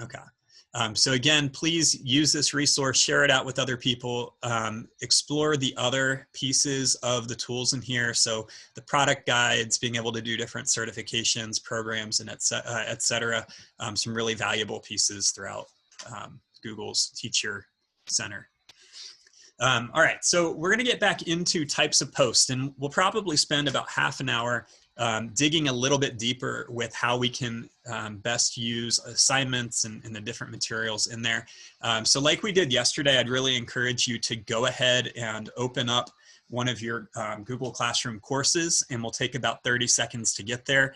Okay. So again, please use this resource, share it out with other people, explore the other pieces of the tools in here. So the product guides, being able to do different certifications, programs, and et cetera. Some really valuable pieces throughout Google's Teacher Center. All right, so we're going to get back into types of posts, and we'll probably spend about half an hour digging a little bit deeper with how we can best use assignments and the different materials in there. So like we did yesterday, I'd really encourage you to go ahead and open up one of your Google Classroom courses, and we'll take about 30 seconds to get there.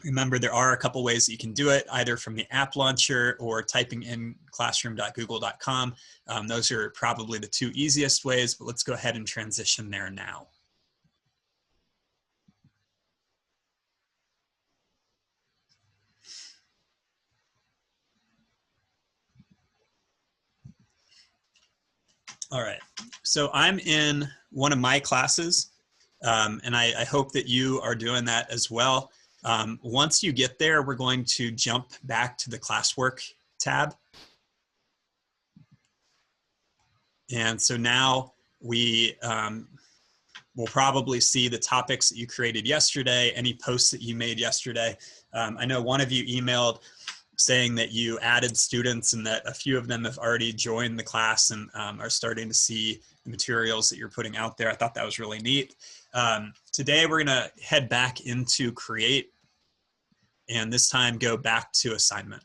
Remember, there are a couple ways that you can do it, either from the app launcher or typing in classroom.google.com. Those are probably the two easiest ways, but let's go ahead and transition there now. All right, so I'm in one of my classes, and I hope that you are doing that as well. Once you get there, we're going to jump back to the classwork tab. And so now we will probably see the topics that you created yesterday, any posts that you made yesterday. I know one of you emailed saying that you added students and that a few of them have already joined the class and are starting to see the materials that you're putting out there. I thought that was really neat. Today, we're gonna head back into Create, and this time go back to Assignment.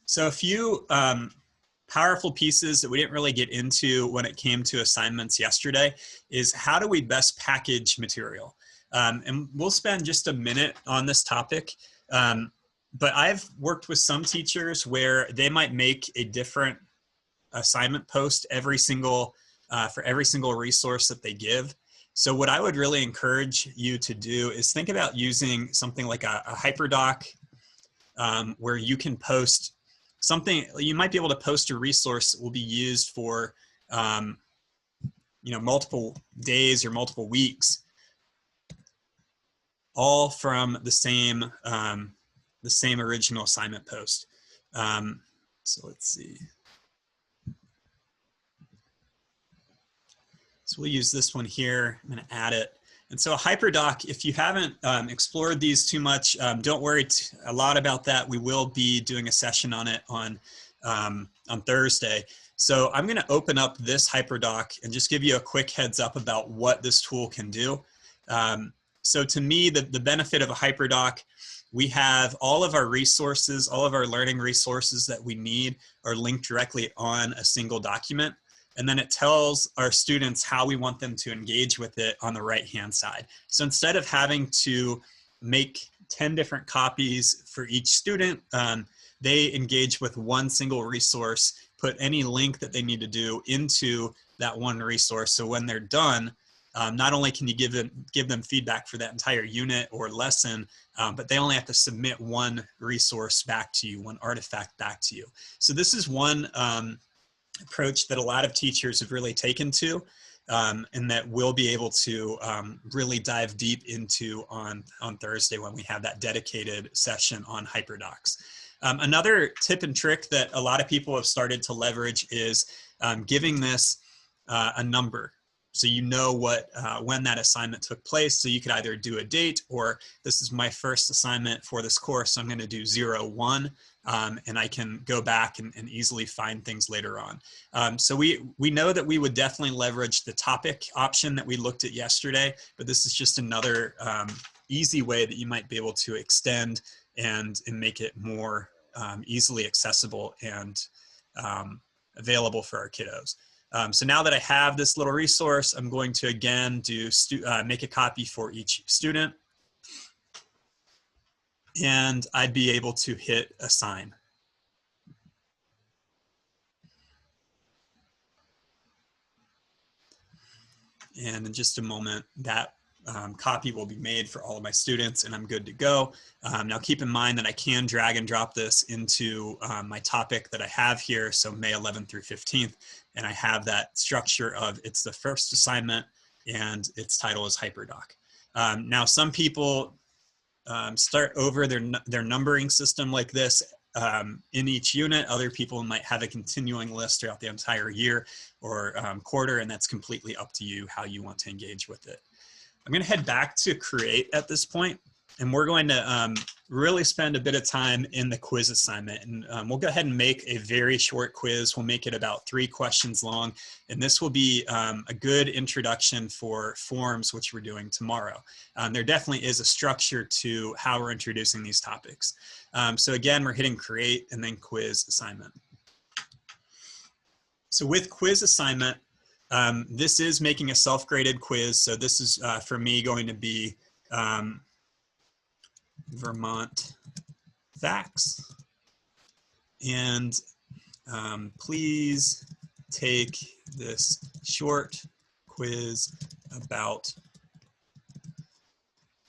So a few powerful pieces that we didn't really get into when it came to assignments yesterday is how do we best package material? And we'll spend just a minute on this topic. But I've worked with some teachers where they might make a different assignment post every single, for every single resource that they give. So what I would really encourage you to do is think about using something like a HyperDoc, where you can post something. You might be able to post a resource that will be used for multiple days or multiple weeks, all from the same original assignment post. So let's see. So we'll use this one here. I'm going to add it. And so a HyperDoc, if you haven't explored these too much, don't worry a lot about that. We will be doing a session on it on Thursday. So I'm going to open up this HyperDoc and just give you a quick heads up about what this tool can do. So to me, the benefit of a HyperDoc, we have all of our resources, all of our learning resources that we need are linked directly on a single document. And then it tells our students how we want them to engage with it on the right-hand side. So instead of having to make 10 different copies for each student, they engage with one single resource, put any link that they need to do into that one resource. So when they're done, not only can you give them feedback for that entire unit or lesson, but they only have to submit one resource back to you, one artifact back to you. So this is one approach that a lot of teachers have really taken to, and that we'll be able to really dive deep into on Thursday when we have that dedicated session on HyperDocs. Another tip and trick that a lot of people have started to leverage is giving this a number. So you know when that assignment took place. So you could either do a date, or this is my first assignment for this course, so I'm going to do 01. And I can go back and easily find things later on. So we know that we would definitely leverage the topic option that we looked at yesterday, but this is just another easy way that you might be able to extend and make it more easily accessible and available for our kiddos. So now that I have this little resource, I'm going to again do make a copy for each student. And I'd be able to hit assign. And in just a moment, that copy will be made for all of my students, and I'm good to go. Now keep in mind that I can drag and drop this into my topic that I have here, so May 11th through 15th, and I have that structure of it's the first assignment and its title is HyperDoc. Now some people start over their numbering system like this in each unit. Other people might have a continuing list throughout the entire year or quarter, and that's completely up to you how you want to engage with it. I'm going to head back to create at this point, and we're going to really spend a bit of time in the quiz assignment. And we'll go ahead and make a very short quiz. We'll make it about 3 questions long, and this will be a good introduction for forms, which we're doing tomorrow. There definitely is a structure to how we're introducing these topics. So again, we're hitting create and then quiz assignment. So with quiz assignment, this is making a self-graded quiz. So this is for me going to be Vermont facts. And please take this short quiz about,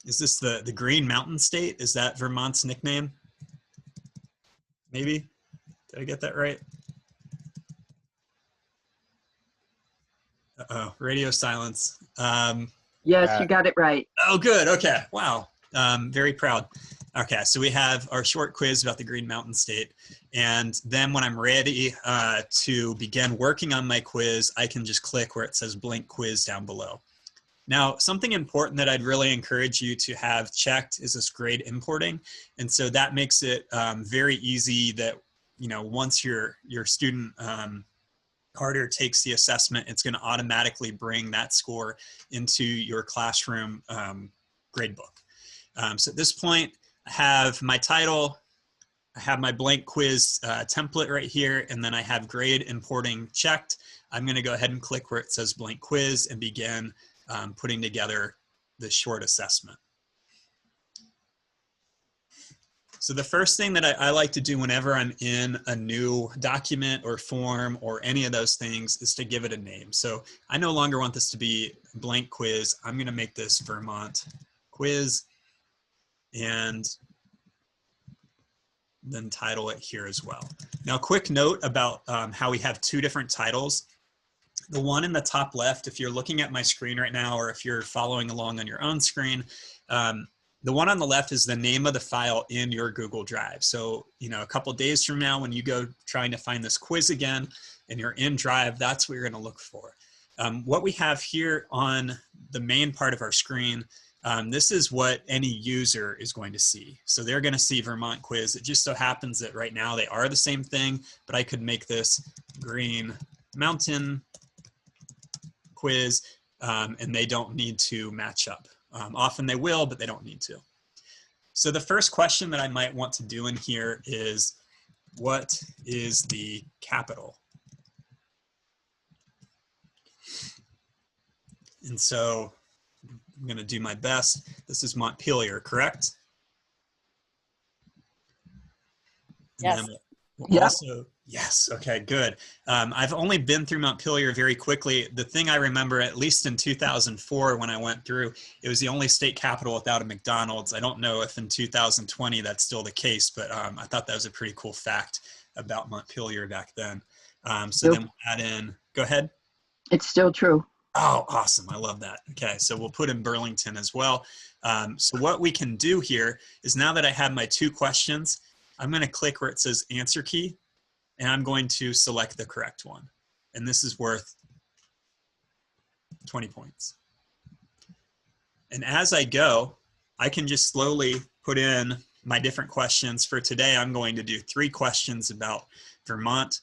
is this the Green Mountain State? Is that Vermont's nickname? Maybe? Did I get that right? Uh-oh, radio silence. Yes, you got it right. Oh, good. Okay. Wow. Very proud. Okay, so we have our short quiz about the Green Mountain State. And then when I'm ready to begin working on my quiz, I can just click where it says blank quiz down below. Now, something important that I'd really encourage you to have checked is this grade importing. And so that makes it very easy that, you know, once your student Carter takes the assessment, it's going to automatically bring that score into your classroom gradebook. So at this point, I have my title, I have my blank quiz template right here, and then I have grade importing checked. I'm going to go ahead and click where it says blank quiz and begin putting together the short assessment. So the first thing that I like to do whenever I'm in a new document or form or any of those things is to give it a name. So I no longer want this to be blank quiz. I'm going to make this Vermont quiz and then title it here as well. Now, quick note about how we have 2 different titles. The one in the top left, if you're looking at my screen right now, or if you're following along on your own screen, the one on the left is the name of the file in your Google Drive. So, you know, a couple days from now, when you go trying to find this quiz again and you're in Drive, that's what you're going to look for. What we have here on the main part of our screen, this is what any user is going to see. So they're going to see Vermont quiz. It just so happens that right now they are the same thing, but I could make this Green Mountain quiz, and they don't need to match up. Often they will, but they don't need to. So the first question that I might want to do in here is, what is the capital? And so I'm going to do my best. This is Montpelier, correct? Yes. We'll also, yes. Okay, good. I've only been through Montpelier very quickly. The thing I remember, at least in 2004 when I went through, it was the only state capital without a McDonald's. I don't know if in 2020 that's still the case, but I thought that was a pretty cool fact about Montpelier back then. So then we'll add in, go ahead. It's still true. Oh, awesome. I love that. Okay, so we'll put in Burlington as well. So what we can do here is, now that I have my 2 questions, I'm going to click where it says answer key, and I'm going to select the correct one. And this is worth 20 points. And as I go, I can just slowly put in my different questions. For today, I'm going to do 3 questions about Vermont.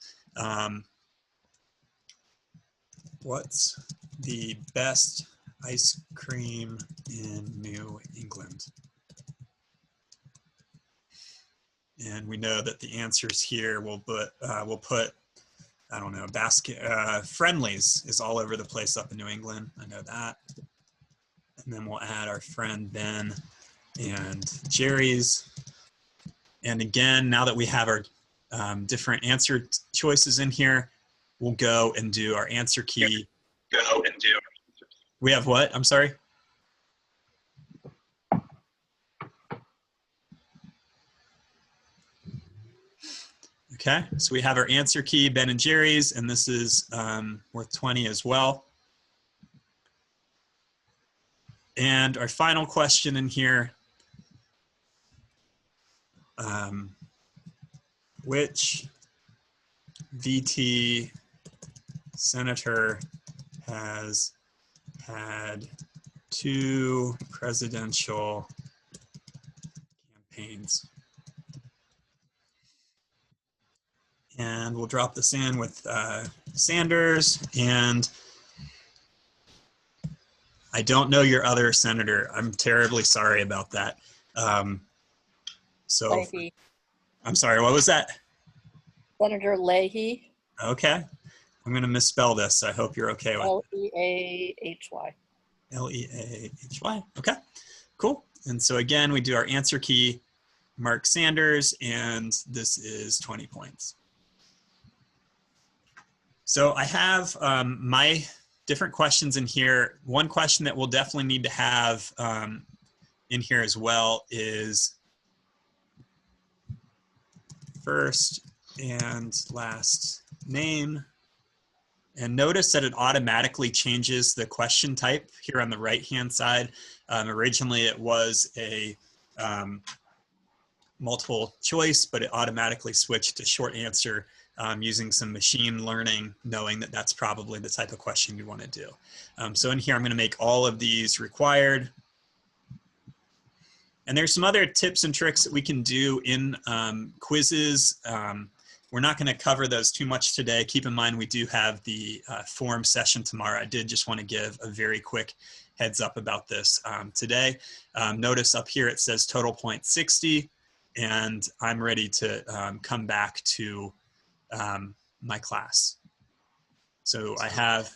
What's the best ice cream in New England? And we know that the answers here we'll put, I don't know, Friendly's is all over the place up in New England. I know that. And then we'll add our friend Ben and Jerry's. And again, now that we have our different answer choices in here, we'll go and do our answer key. We have what? I'm sorry? Okay, so we have our answer key, Ben and Jerry's, and this is worth 20 as well. And our final question in here which VT senator has had 2 presidential campaigns. And we'll drop this in with Sanders. And I don't know your other senator. I'm terribly sorry about that. Leahy. I'm sorry, what was that? Senator Leahy. Okay. I'm going to misspell this. I hope you're okay with it. Leahy. Leahy. Okay, cool. And so again, we do our answer key, Mark Sanders, and this is 20 points. So I have my different questions in here. One question that we'll definitely need to have in here as well is first and last name. And notice that it automatically changes the question type here on the right-hand side. Originally, it was a multiple choice, but it automatically switched to short answer using some machine learning, knowing that that's probably the type of question you want to do. So in here, I'm going to make all of these required. And there's some other tips and tricks that we can do in quizzes. We're not going to cover those too much today. Keep in mind, we do have the forum session tomorrow. I did just want to give a very quick heads up about this today. Notice up here, it says total point 60, and I'm ready to come back to my class. So I have,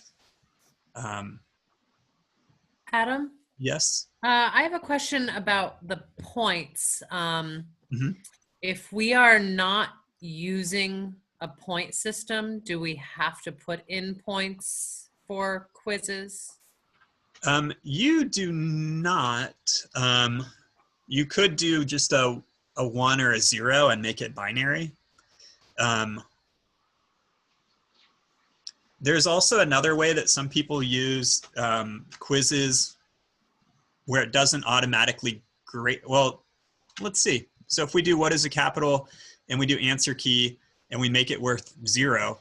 Adam? yes? I have a question about the points. If we are not using a point system, do we have to put in points for quizzes? You do not. You could do just a 1 or a 0 and make it binary. There's also another way that some people use quizzes where it doesn't automatically grade. Well, let's see. So if we do what is a capital and we do answer key and we make it worth 0,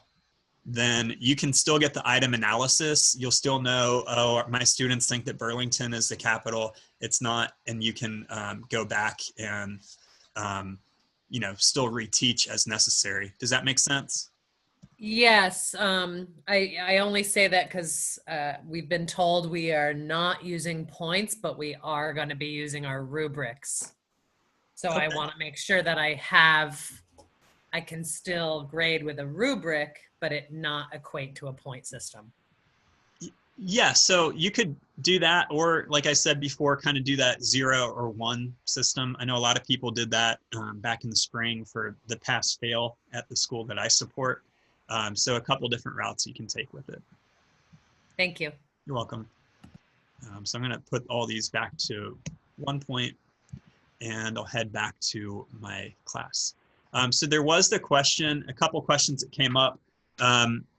then you can still get the item analysis. You'll still know, oh, my students think that Burlington is the capital. It's not, and you can go back and you know, still reteach as necessary. Does that make sense? Yes. I only say that because we've been told we are not using points, but we are going to be using our rubrics. So Okay. I want to make sure that I can still grade with a rubric, but it not equate to a point system. Yeah, so you could do that, or like I said before, kind of do that 0 or 1 system. I know a lot of people did that back in the spring for the pass fail at the school that I support. So a couple different routes you can take with it. Thank you. You're welcome. So I'm going to put all these back to 1 point, and I'll head back to my class. So there was the question, a couple questions that came up.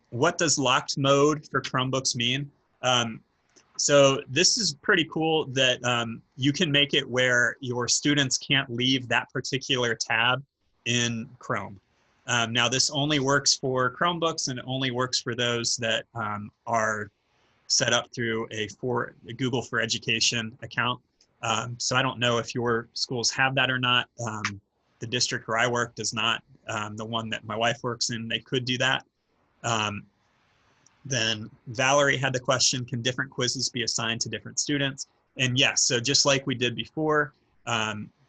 What does locked mode for Chromebooks mean? So this is pretty cool that you can make it where your students can't leave that particular tab in Chrome. Now this only works for Chromebooks, and it only works for those that are set up through a Google for Education account. So I don't know if your schools have that or not. The district where I work does not. The one that my wife works in, they could do that. Then Valerie had the question, can different quizzes be assigned to different students? And yes, so just like we did before,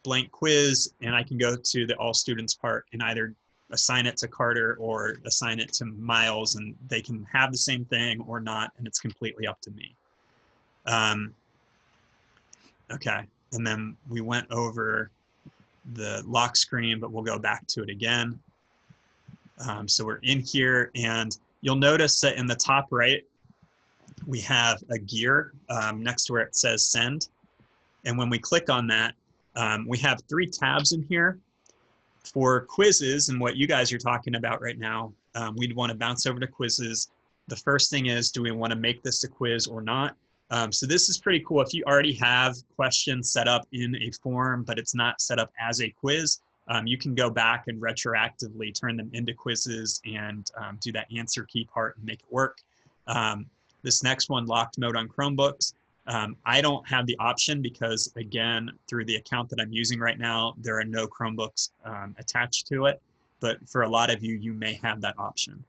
blank quiz, and I can go to the all students part and either assign it to Carter or assign it to Miles, and they can have the same thing or not, and it's completely up to me. Okay, and then we went over the lock screen, but we'll go back to it again. So we're in here, and you'll notice that in the top right, we have a gear next to where it says send. And when we click on that, we have 3 tabs in here. For quizzes and what you guys are talking about right now, we'd want to bounce over to quizzes. The first thing is, do we want to make this a quiz or not? So this is pretty cool. If you already have questions set up in a form, but it's not set up as a quiz, you can go back and retroactively turn them into quizzes and do that answer key part and make it work. This next one, locked mode on Chromebooks. I don't have the option because, again, through the account that I'm using right now, there are no Chromebooks attached to it. But for a lot of you, you may have that option.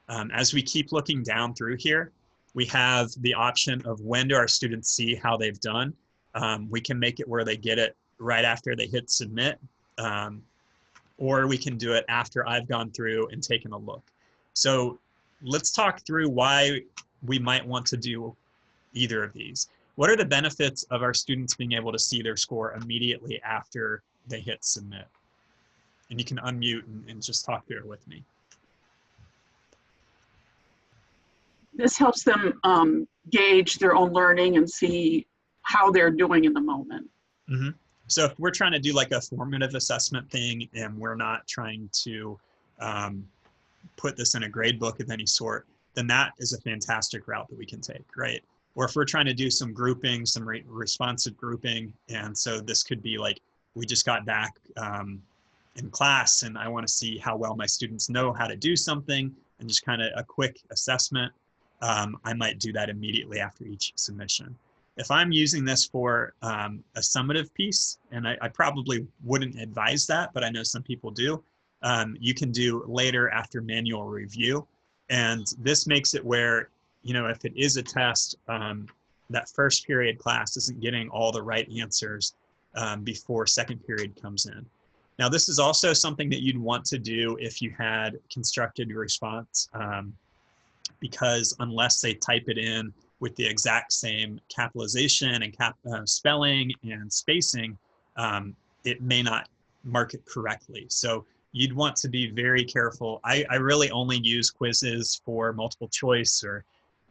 As we keep looking down through here, we have the option of when do our students see how they've done. We can make it where they get it right after they hit submit, or we can do it after I've gone through and taken a look. So let's talk through why we might want to do either of these. What are the benefits of our students being able to see their score immediately after they hit submit? And you can unmute and just talk through it with me. This helps them gauge their own learning and see how they're doing in the moment. Mm-hmm. So if we're trying to do like a formative assessment thing and we're not trying to put this in a grade book of any sort, then that is a fantastic route that we can take, right? Or if we're trying to do some grouping, some responsive grouping, and so this could be like, we just got back in class and I want to see how well my students know how to do something and just kind of a quick assessment. I might do that immediately after each submission. If I'm using this for a summative piece, and I probably wouldn't advise that, but I know some people do, you can do later after manual review. And this makes it where, you know, if it is a test, that first period class isn't getting all the right answers before second period comes in. Now, this is also something that you'd want to do if you had constructed your response, because unless they type it in with the exact same capitalization and spelling and spacing, it may not mark it correctly. So you'd want to be very careful. I really only use quizzes for multiple choice or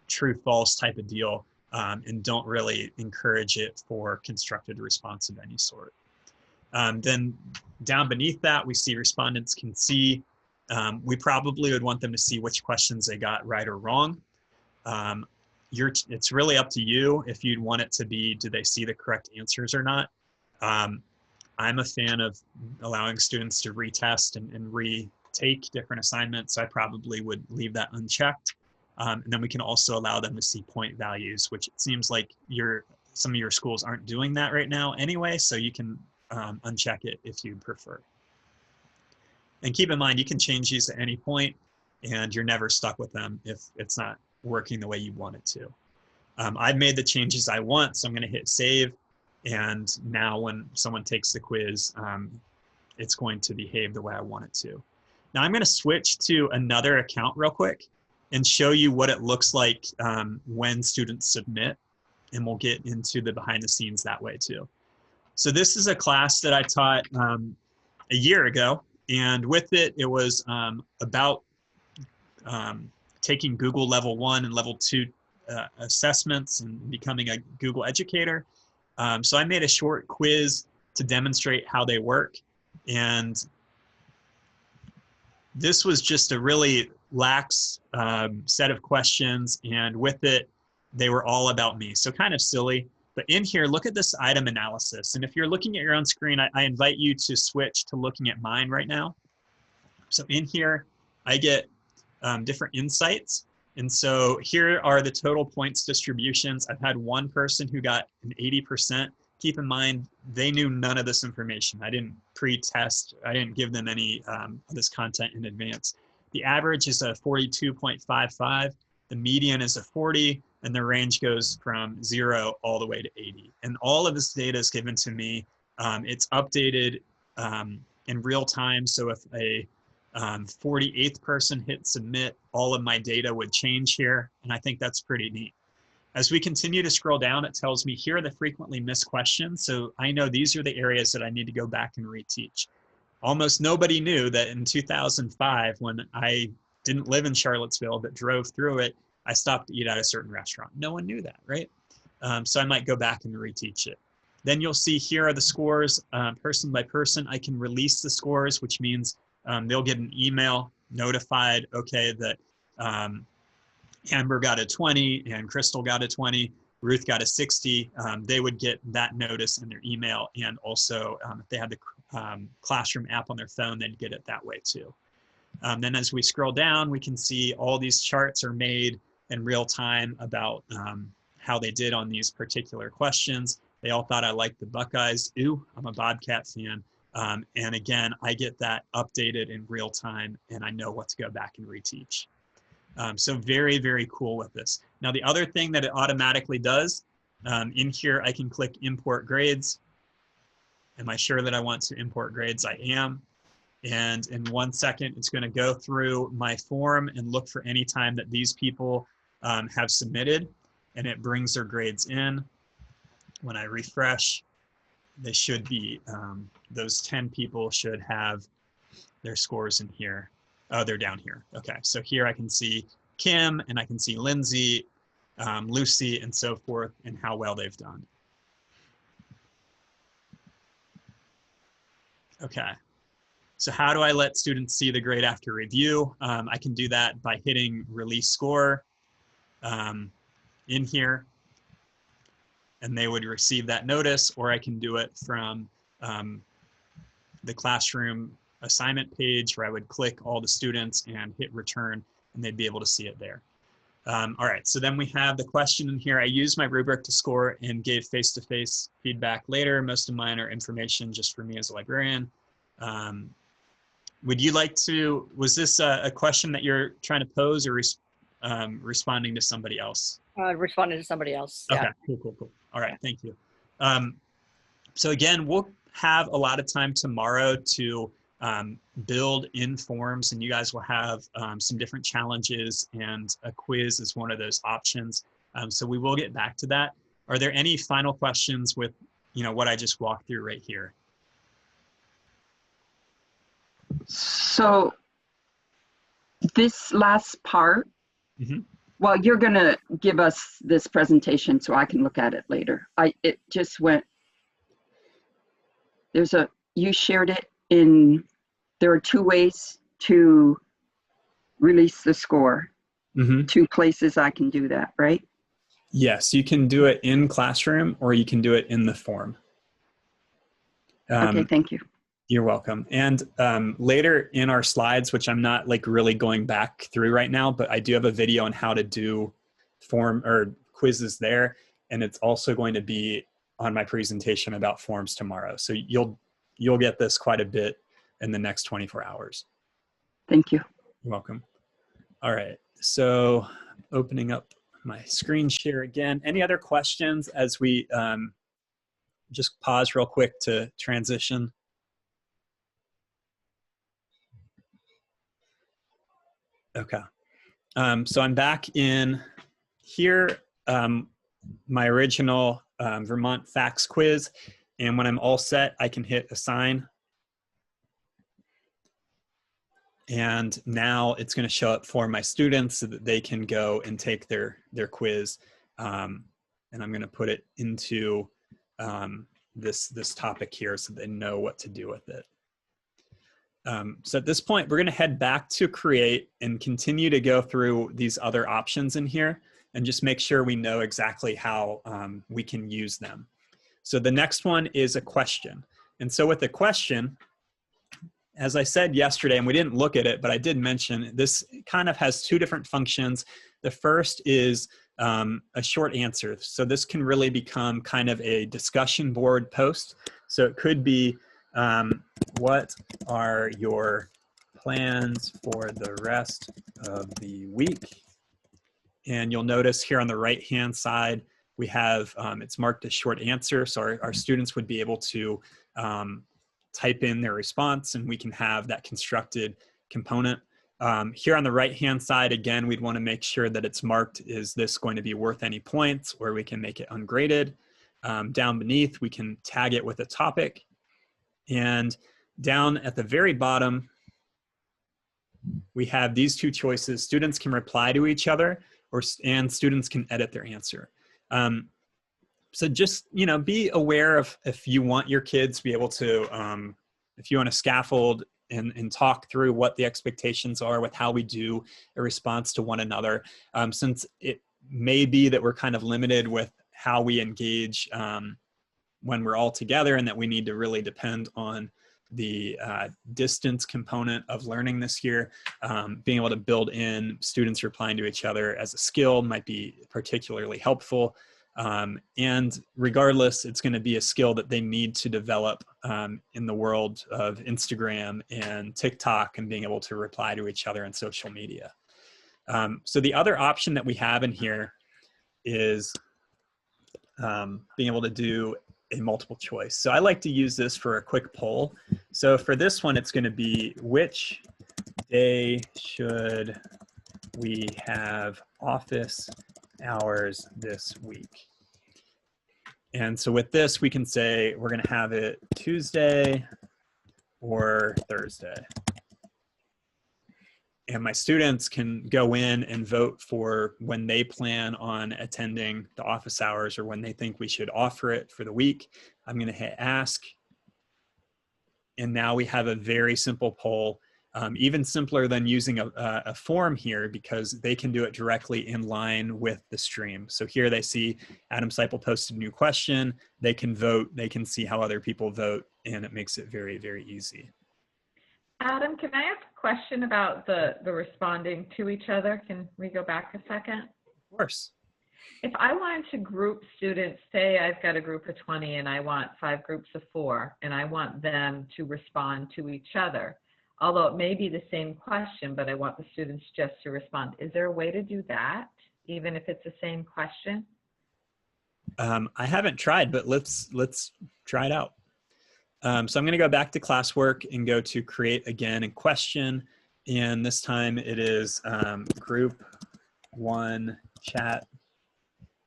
true false type of deal, and don't really encourage it for constructed response of any sort. Then down beneath that, we see respondents can see. We probably would want them to see which questions they got right or wrong. It's really up to you if you'd want it to be, do they see the correct answers or not? I'm a fan of allowing students to retest and retake different assignments. So I probably would leave that unchecked. And then we can also allow them to see point values, which it seems like some of your schools aren't doing that right now anyway, so you can uncheck it if you prefer. And keep in mind, you can change these at any point and you're never stuck with them if it's not working the way you want it to. I've made the changes I want, so I'm going to hit save. And now when someone takes the quiz, it's going to behave the way I want it to. Now I'm going to switch to another account real quick and show you what it looks like when students submit, and we'll get into the behind the scenes that way too. So this is a class that I taught a year ago, and with it, it was about taking Google Level 1 and Level 2 assessments and becoming a Google educator. So I made a short quiz to demonstrate how they work, and this was just a really lax set of questions, and with it, they were all about me. So kind of silly, but in here, look at this item analysis. And if you're looking at your own screen, I invite you to switch to looking at mine right now. So in here, I get different insights. And so here are the total points distributions. I've had one person who got an 80%. Keep in mind, they knew none of this information. I didn't pre-test. I didn't give them any of this content in advance. The average is a 42.55. The median is a 40, and the range goes from 0 all the way to 80. And all of this data is given to me. It's updated in real time. So if a 48th person hit submit, all of my data would change here. And I think that's pretty neat. As we continue to scroll down, it tells me here are the frequently missed questions. So I know these are the areas that I need to go back and reteach. Almost nobody knew that in 2005, when I didn't live in Charlottesville but drove through it, I stopped to eat at a certain restaurant. No one knew that, right? So I might go back and reteach it. Then you'll see here are the scores, person by person. I can release the scores, which means they'll get an email notified, okay, that Amber got a 20 and Crystal got a 20. Ruth got a 60, they would get that notice in their email. And also if they had the classroom app on their phone, they'd get it that way too. Then as we scroll down, we can see all these charts are made in real time about how they did on these particular questions. They all thought I liked the Buckeyes. Ooh, I'm a Bobcat fan. And again, I get that updated in real time and I know what to go back and reteach. So very, very cool with this. Now, the other thing that it automatically does, in here, I can click import grades. Am I sure that I want to import grades? I am. And in 1 second, it's going to go through my form and look for any time that these people have submitted, and it brings their grades in. When I refresh, they should be, those 10 people should have their scores in here. Oh, they're down here. Okay, so here I can see Kim and I can see Lindsay, Lucy, and so forth, and how well they've done. Okay, so how do I let students see the grade after review? I can do that by hitting release score in here, and they would receive that notice, or I can do it from the classroom assignment page where I would click all the students and hit return, and they'd be able to see it there. All right, so then we have the question in here. I used my rubric to score and gave face-to-face feedback later. Most of mine are information just for me as a librarian. Would you like to, was this a question that you're trying to pose or responding to somebody else? Responding to somebody else. Okay, Yeah. cool. All right, thank you. So again, we'll have a lot of time tomorrow to build in forms, and you guys will have some different challenges, and a quiz is one of those options. So we will get back to that. Are there any final questions with what I just walked through right here? So this last part, well, you're going to give us this presentation so I can look at it later. It just went, you shared it in, there are 2 ways to release the score. 2 places I can do that, right? Yes, you can do it in Classroom or you can do it in the form. Okay, thank you. You're welcome. And later in our slides, which I'm not like really going back through right now, but I do have a video on how to do form or quizzes there. And it's also going to be on my presentation about forms tomorrow. So you'll get this quite a bit in the next 24 hours. Thank you. You're welcome. All right, so opening up my screen share again. Any other questions as we just pause real quick to transition? Okay, so I'm back in here, my original Vermont Facts quiz, and when I'm all set, I can hit assign. And now it's going to show up for my students so that they can go and take their quiz. And I'm going to put it into this topic here so they know what to do with it. So at this point, we're going to head back to create and continue to go through these other options in here and just make sure we know exactly how we can use them. So the next one is a question. And so with a question, as I said yesterday, and we didn't look at it, but I did mention, this kind of has 2 different functions. The first is a short answer. So this can really become kind of a discussion board post. So it could be, what are your plans for the rest of the week? And you'll notice here on the right-hand side, we have, it's marked as short answer. So our students would be able to type in their response, and we can have that constructed component. Here on the right-hand side, again, we'd want to make sure that it's marked, is this going to be worth any points, or we can make it ungraded. Down beneath, we can tag it with a topic. And down at the very bottom, we have these 2 choices. Students can reply to each other, and students can edit their answer. So just, be aware of if you want your kids to be able to, if you want to scaffold and talk through what the expectations are with how we do a response to one another. Since it may be that we're kind of limited with how we engage when we're all together, and that we need to really depend on the distance component of learning this year. Being able to build in students replying to each other as a skill might be particularly helpful. And regardless, it's going to be a skill that they need to develop in the world of Instagram and TikTok and being able to reply to each other on social media. So the other option that we have in here is being able to do a multiple choice. So I like to use this for a quick poll. So for this one, it's going to be, which day should we have office hours this week? And so with this, we can say we're going to have it Tuesday or Thursday. And my students can go in and vote for when they plan on attending the office hours or when they think we should offer it for the week. I'm going to hit ask. And now we have a very simple poll, even simpler than using a form here, because they can do it directly in line with the stream. So here they see Adam Seipel posted a new question. They can vote. They can see how other people vote. And it makes it very, very easy. Adam, can I ask a question about the responding to each other? Can we go back a second? Of course. If I wanted to group students, say I've got a group of 20 and I want 5 groups of 4, and I want them to respond to each other, although it may be the same question, but I want the students just to respond. Is there a way to do that, even if it's the same question? I haven't tried, but let's try it out. So I'm going to go back to classwork and go to create again and question. And this time it is group 1 chat.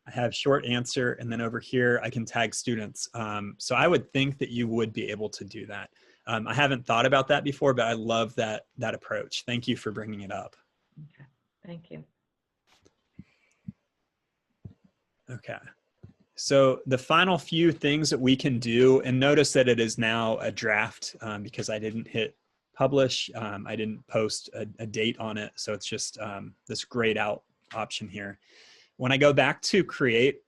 I have short answer, and then over here I can tag students. So I would think that you would be able to do that. I haven't thought about that before, but I love that approach. Thank you for bringing it up. Okay, thank you. Okay. So the final few things that we can do, and notice that it is now a draft because I didn't hit publish. I didn't post a date on it. So it's just this grayed out option here. When I go back to create,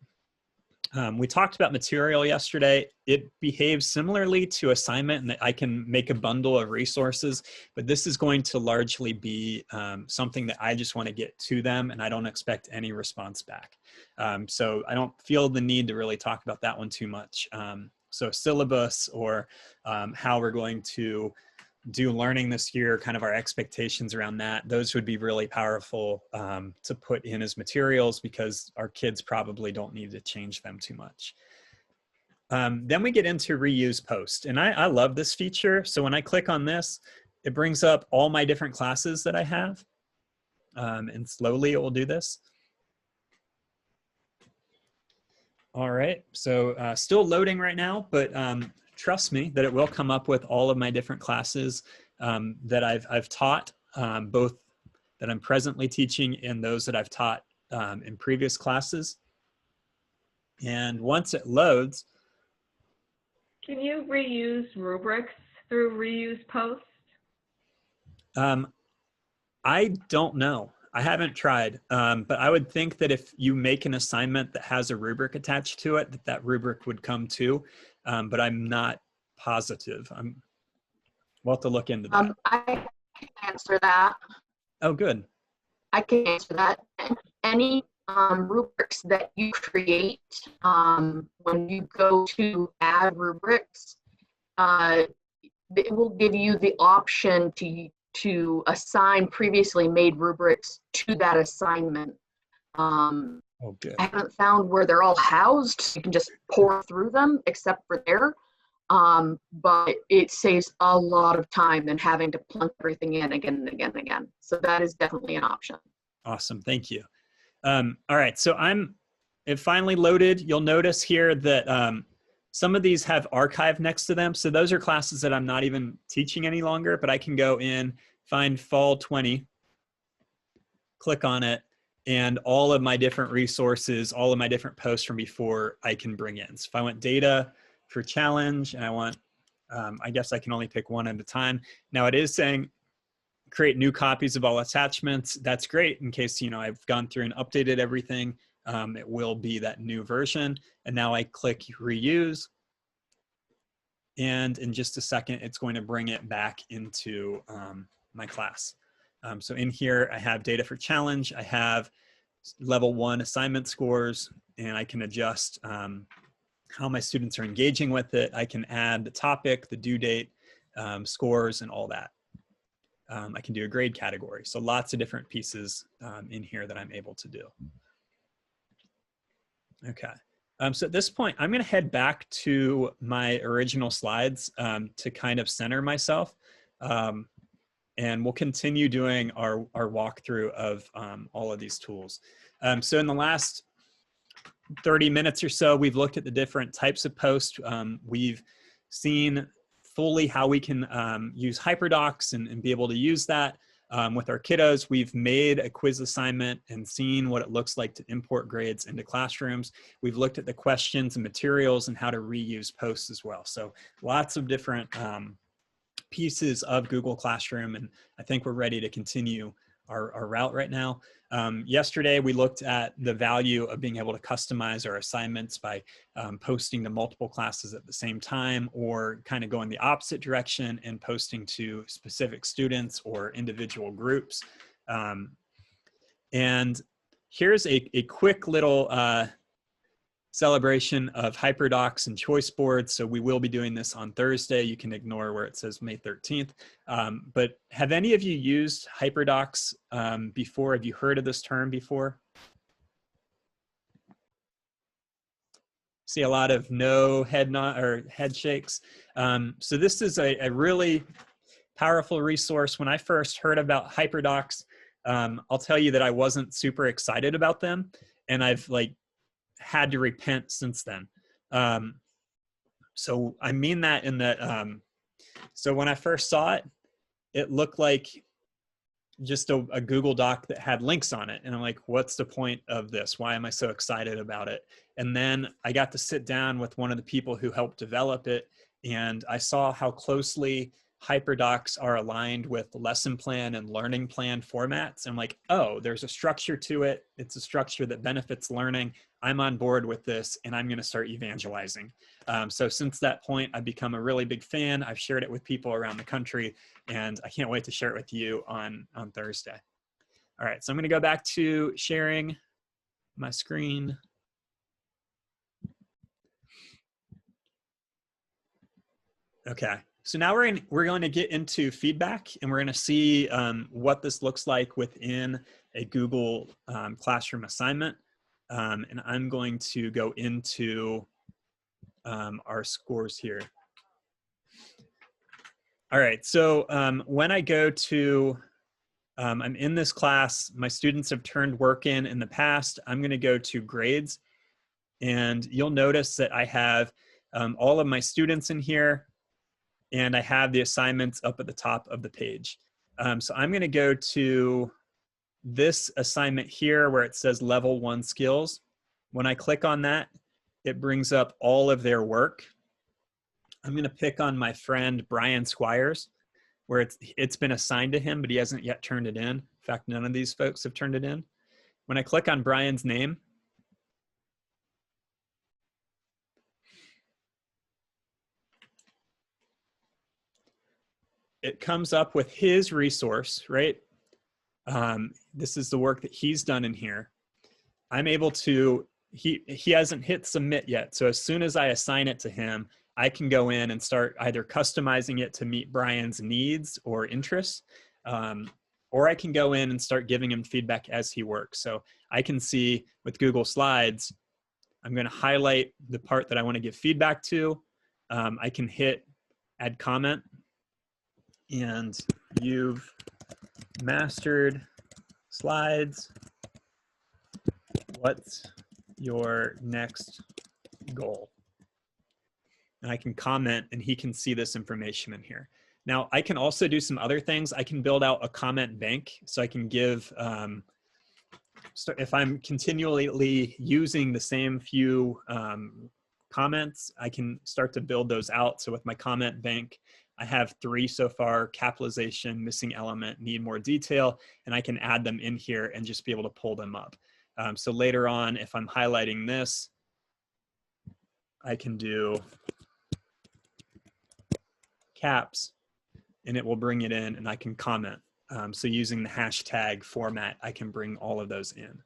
we talked about material yesterday. It behaves similarly to assignment in that I can make a bundle of resources, but this is going to largely be something that I just want to get to them, and I don't expect any response back. So I don't feel the need to really talk about that one too much. So syllabus or how we're going to do learning this year, kind of our expectations around that, those would be really powerful to put in as materials because our kids probably don't need to change them too much. Then we get into reuse post, and I love this feature. So when I click on this, it brings up all my different classes that I have, and slowly it will do this. All right, so still loading right now, but trust me that it will come up with all of my different classes that I've taught, both that I'm presently teaching and those that I've taught in previous classes. And once it loads. Can you reuse rubrics through reuse post? I don't know. I haven't tried, but I would think that if you make an assignment that has a rubric attached to it, that rubric would come too, but I'm not positive. We'll have to look into that. I can answer that. Oh, good. I can answer that. Any rubrics that you create, when you go to add rubrics, it will give you the option to assign previously made rubrics to that assignment. Okay. I haven't found where they're all housed, so you can just pour through them except for there. But it saves a lot of time than having to plunk everything in again and again and again. So that is definitely an option. Awesome, thank you. All right, so it finally loaded. You'll notice here that some of these have archive next to them. So those are classes that I'm not even teaching any longer, but I can go in, find fall 20, click on it, and all of my different resources, all of my different posts from before I can bring in. So if I want data for challenge and I want, I guess I can only pick one at a time. Now it is saying create new copies of all attachments. That's great in case, I've gone through and updated everything. it will be that new version. And now I click reuse. And in just a second, it's going to bring it back into my class. So in here, I have data for challenge. I have level 1 assignment scores, and I can adjust how my students are engaging with it. I can add the topic, the due date, scores, and all that. I can do a grade category. So lots of different pieces in here that I'm able to do. Okay. So at this point, I'm going to head back to my original slides to kind of center myself. And we'll continue doing our walkthrough of all of these tools. So in the last 30 minutes or so, we've looked at the different types of posts. We've seen fully how we can use HyperDocs and be able to use that with our kiddos. We've made a quiz assignment and seen what it looks like to import grades into classrooms. We've looked at the questions and materials and how to reuse posts as well. So lots of different pieces of Google Classroom, and I think we're ready to continue our route right now. Yesterday, we looked at the value of being able to customize our assignments by posting to multiple classes at the same time, or kind of going the opposite direction and posting to specific students or individual groups. And here's a quick little celebration of HyperDocs and choice boards. So we will be doing this on Thursday. You can ignore where it says May 13th. But have any of you used HyperDocs before? Have you heard of this term before? See a lot of no head nod or head shakes. So this is a really powerful resource. When I first heard about HyperDocs, I'll tell you that I wasn't super excited about them, and I've had to repent since then. So I mean that in that, so when I first saw it, it looked like just a Google Doc that had links on it. And I'm like, what's the point of this? Why am I so excited about it? And then I got to sit down with one of the people who helped develop it, and I saw how closely HyperDocs are aligned with lesson plan and learning plan formats. I'm like, oh, there's a structure to it. It's a structure that benefits learning. I'm on board with this, and I'm going to start evangelizing. So since that point, I've become a really big fan. I've shared it with people around the country, and I can't wait to share it with you on Thursday. All right, so I'm going to go back to sharing my screen. Okay. So now we're going to get into feedback, and we're going to see what this looks like within a Google Classroom assignment. And I'm going to go into our scores here. All right, so when I go to, I'm in this class, my students have turned work in the past. I'm going to go to grades, and you'll notice that I have all of my students in here, and I have the assignments up at the top of the page. So I'm going to go to this assignment here where it says level 1 skills. When I click on that, it brings up all of their work. I'm going to pick on my friend Brian Squires, where it's been assigned to him, but he hasn't yet turned it in. In fact, none of these folks have turned it in. When I click on Brian's name, it comes up with his resource, right? This is the work that he's done in here. I'm able to, he hasn't hit submit yet. So as soon as I assign it to him, I can go in and start either customizing it to meet Brian's needs or interests, or I can go in and start giving him feedback as he works. So I can see with Google Slides, I'm going to highlight the part that I want to give feedback to. I can hit add comment, and you've mastered slides. What's your next goal? And I can comment, and he can see this information in here. Now, I can also do some other things. I can build out a comment bank, so I can give, so if I'm continually using the same few comments, I can start to build those out. So with my comment bank, I have 3 so far: capitalization, missing element, need more detail, and I can add them in here and just be able to pull them up. So later on, if I'm highlighting this, I can do caps and it will bring it in and I can comment. So using the hashtag format, I can bring all of those in.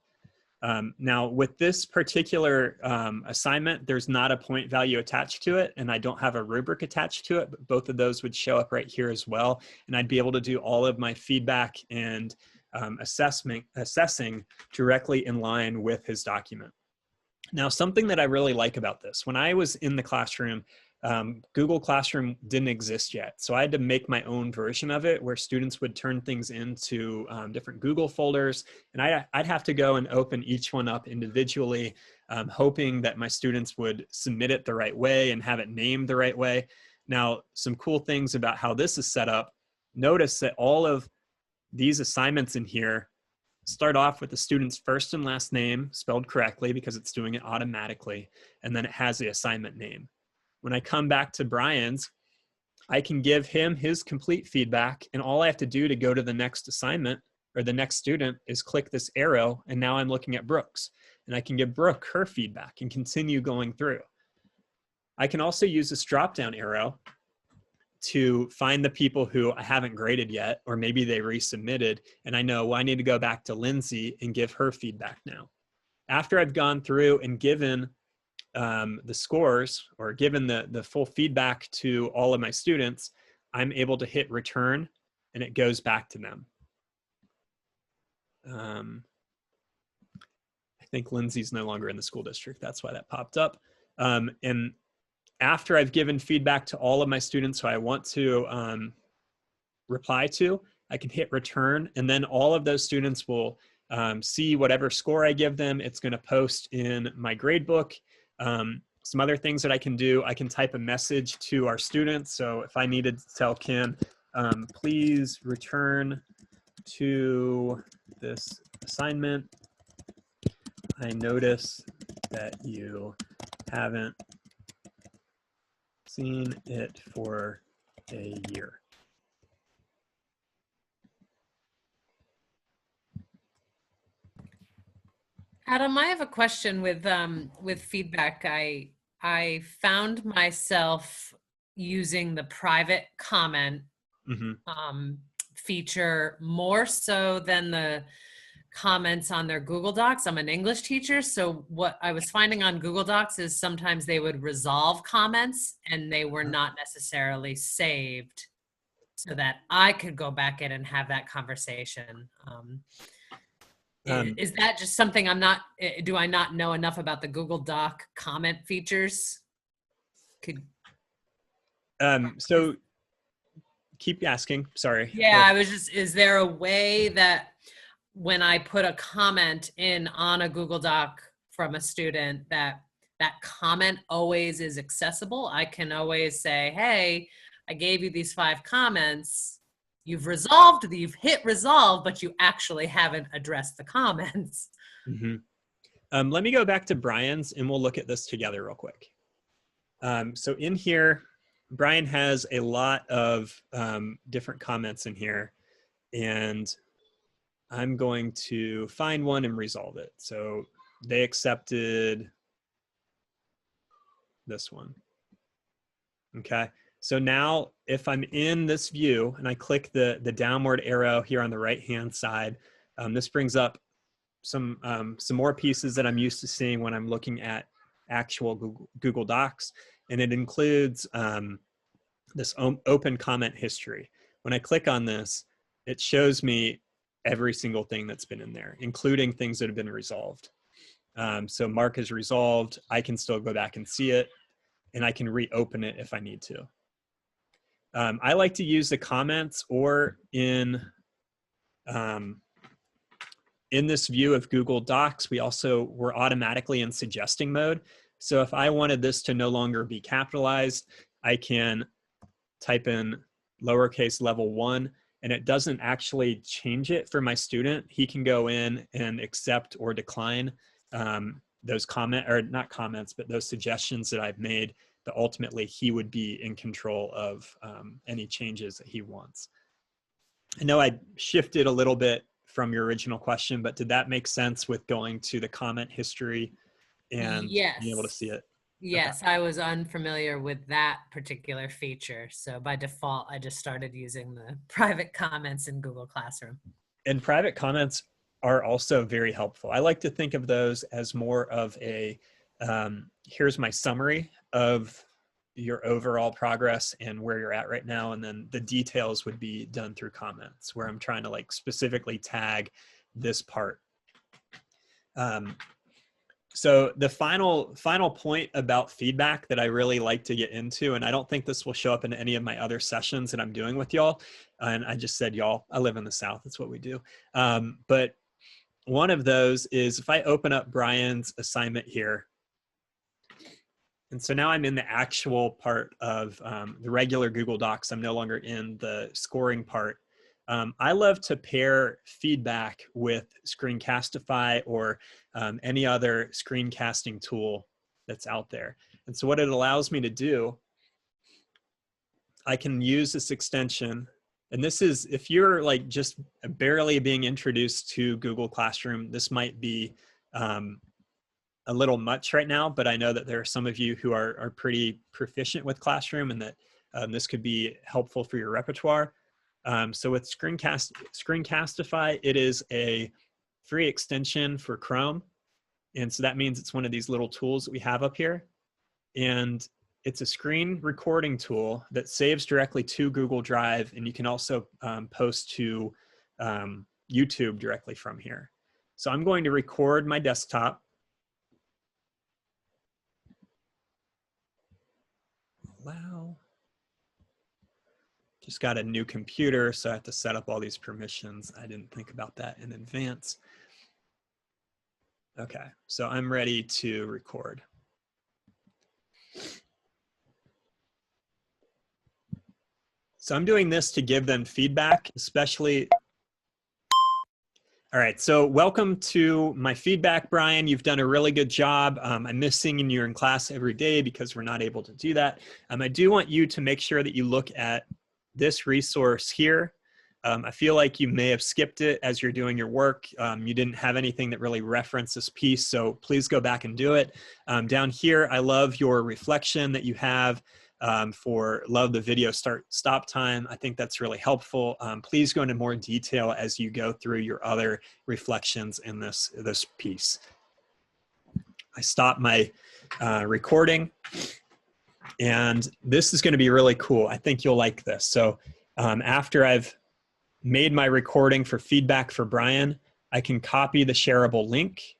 Now with this particular assignment, there's not a point value attached to it and I don't have a rubric attached to it, but both of those would show up right here as well. And I'd be able to do all of my feedback and assessing directly in line with his document. Now, something that I really like about this, when I was in the classroom, Google Classroom didn't exist yet. So I had to make my own version of it where students would turn things into different Google folders. And I'd have to go and open each one up individually, hoping that my students would submit it the right way and have it named the right way. Now, some cool things about how this is set up, notice that all of these assignments in here start off with the student's first and last name spelled correctly because it's doing it automatically. And then it has the assignment name. When I come back to Brian's, I can give him his complete feedback and all I have to do to go to the next assignment or the next student is click this arrow and now I'm looking at Brooks and I can give Brooke her feedback and continue going through. I can also use this drop-down arrow to find the people who I haven't graded yet, or maybe they resubmitted and I know, well, I need to go back to Lindsay and give her feedback now. After I've gone through and given the scores or given the full feedback to all of my students, I'm able to hit return and it goes back to them. I think Lindsay's no longer in the school district. That's why that popped up. And after I've given feedback to all of my students who I want to reply to, I can hit return and then all of those students will see whatever score I give them. It's going to post in my gradebook. Some other things that I can do, I can type a message to our students. So if I needed to tell Kim, please return to this assignment. I notice that you haven't seen it for a year. Adam, I have a question with feedback. I found myself using the private comment feature more so than the comments on their Google Docs. I'm an English teacher, so what I was finding on Google Docs is sometimes they would resolve comments and they were not necessarily saved so that I could go back in and have that conversation. Is that just something do I not know enough about the Google Doc comment features? So keep asking, sorry. Yeah, I was just, is there a way that when I put a comment in on a Google Doc from a student that comment always is accessible? I can always say, hey, I gave you these 5 comments. You've hit resolve, but you actually haven't addressed the comments. Let me go back to Brian's and we'll look at this together real quick. So in here, Brian has a lot of different comments in here and I'm going to find one and resolve it. So they accepted this one. Okay. So now if I'm in this view and I click the downward arrow here on the right-hand side, this brings up some more pieces that I'm used to seeing when I'm looking at actual Google Docs. And it includes this open comment history. When I click on this, it shows me every single thing that's been in there, including things that have been resolved. So Mark is resolved. I can still go back and see it and I can reopen it if I need to. I like to use the comments or in this view of Google Docs, we're automatically in suggesting mode. So if I wanted this to no longer be capitalized, I can type in lowercase level 1 and it doesn't actually change it for my student. He can go in and accept or decline those those suggestions that I've made, but ultimately he would be in control of any changes that he wants. I know I shifted a little bit from your original question, but did that make sense with going to the comment history and Yes. being able to see it? Yes, I was unfamiliar with that particular feature. So by default, I just started using the private comments in Google Classroom. And private comments are also very helpful. I like to think of those as more of a, here's my summary of your overall progress and where you're at right now. And then the details would be done through comments where I'm trying to like specifically tag this part. So the final point about feedback that I really like to get into, and I don't think this will show up in any of my other sessions that I'm doing with y'all. And I just said, y'all, I live in the South. That's what we do. But one of those is if I open up Brian's assignment here. And so now I'm in the actual part of the regular Google Docs. I'm no longer in the scoring part. I love to pair feedback with Screencastify or any other screencasting tool that's out there. And so what it allows me to do, I can use this extension. And this is, if you're like just barely being introduced to Google Classroom, this might be a little much right now, but I know that there are some of you who are pretty proficient with Classroom and that this could be helpful for your repertoire. So with Screencastify, it is a free extension for Chrome. And so that means it's one of these little tools that we have up here. And it's a screen recording tool that saves directly to Google Drive. And you can also post to YouTube directly from here. So I'm going to record my desktop. Allow. Just got a new computer, so I have to set up all these permissions. I didn't think about that in advance. Okay, so I'm ready to record. So I'm doing this to give them feedback, especially. All right, so welcome to my feedback, Brian. You've done a really good job. I miss seeing you in class every day because we're not able to do that. I do want you to make sure that you look at this resource here. I feel like you may have skipped it as you're doing your work. You didn't have anything that really referenced this piece, so please go back and do it. Down here, I love your reflection that you have for love the video stop time. I think that's really helpful. Please go into more detail as you go through your other reflections in this piece. I stopped my recording. And this is going to be really cool. I think you'll like this. So after I've made my recording for feedback for Brian, I can copy the shareable link.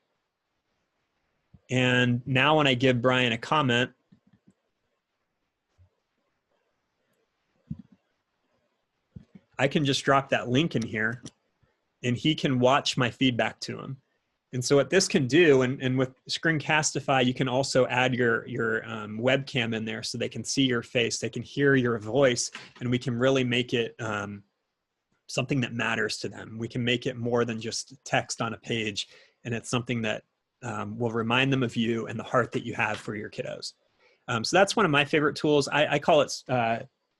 And now when I give Brian a comment, I can just drop that link in here and he can watch my feedback to him. And so what this can do, and with Screencastify, you can also add your webcam in there so they can see your face, they can hear your voice, and we can really make it something that matters to them. We can make it more than just text on a page, and it's something that will remind them of you and the heart that you have for your kiddos. So that's one of my favorite tools. I call it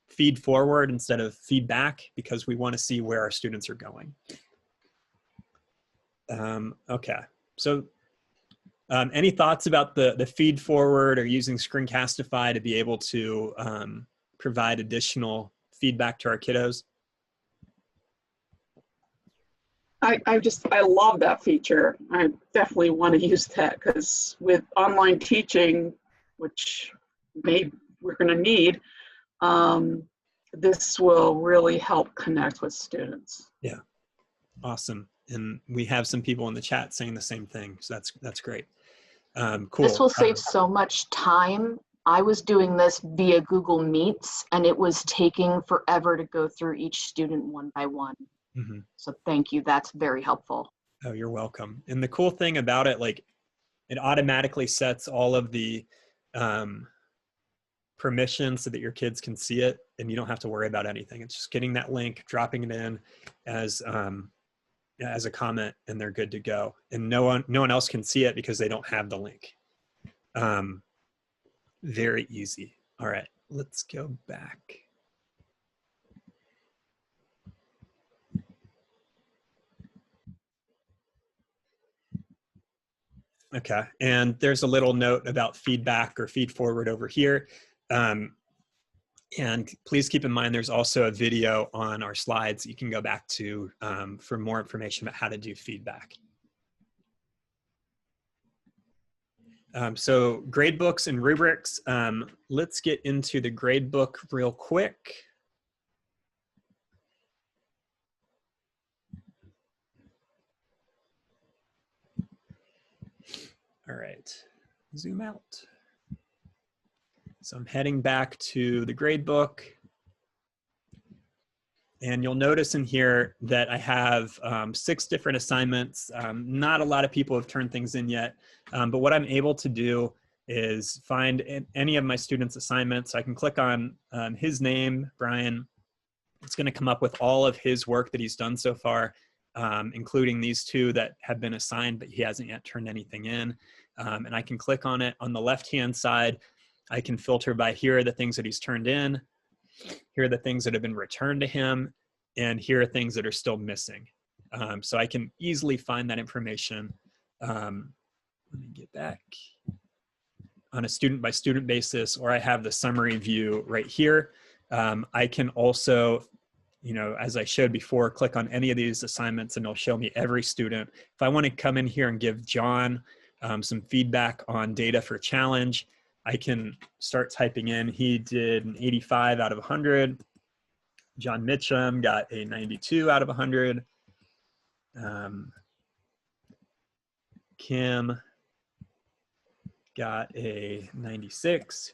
feed forward instead of feedback because we want to see where our students are going. Okay, so any thoughts about the feed forward or using Screencastify to be able to provide additional feedback to our kiddos? I love that feature. I definitely want to use that because with online teaching, which we're going to need, this will really help connect with students. Yeah, awesome. And we have some people in the chat saying the same thing. So that's great. Cool. This will save so much time. I was doing this via Google Meets and it was taking forever to go through each student one by one. Mm-hmm. So thank you. That's very helpful. Oh, you're welcome. And the cool thing about it, like it automatically sets all of the permissions so that your kids can see it and you don't have to worry about anything. It's just getting that link, dropping it in as a comment, and they're good to go. And no one else can see it because they don't have the link. Very easy. All right, let's go back. Okay, and there's a little note about feedback or feed forward over here. And please keep in mind, there's also a video on our slides you can go back to for more information about how to do feedback. So gradebooks and rubrics, let's get into the gradebook real quick. All right, zoom out. So I'm heading back to the gradebook. And you'll notice in here that I have 6 different assignments. Not a lot of people have turned things in yet, but what I'm able to do is find any of my students' assignments. So I can click on his name, Brian. It's going to come up with all of his work that he's done so far, including these 2 that have been assigned, but he hasn't yet turned anything in. And I can click on it. On the left-hand side, I can filter by here are the things that he's turned in. Here are the things that have been returned to him, and here are things that are still missing. So I can easily find that information. Let me get back on a student by student basis, or I have the summary view right here. I can also, you know, as I showed before, click on any of these assignments and it'll show me every student. If I want to come in here and give John some feedback on data for challenge, I can start typing in, he did an 85 out of 100. John Mitchum got a 92 out of 100. Kim got a 96.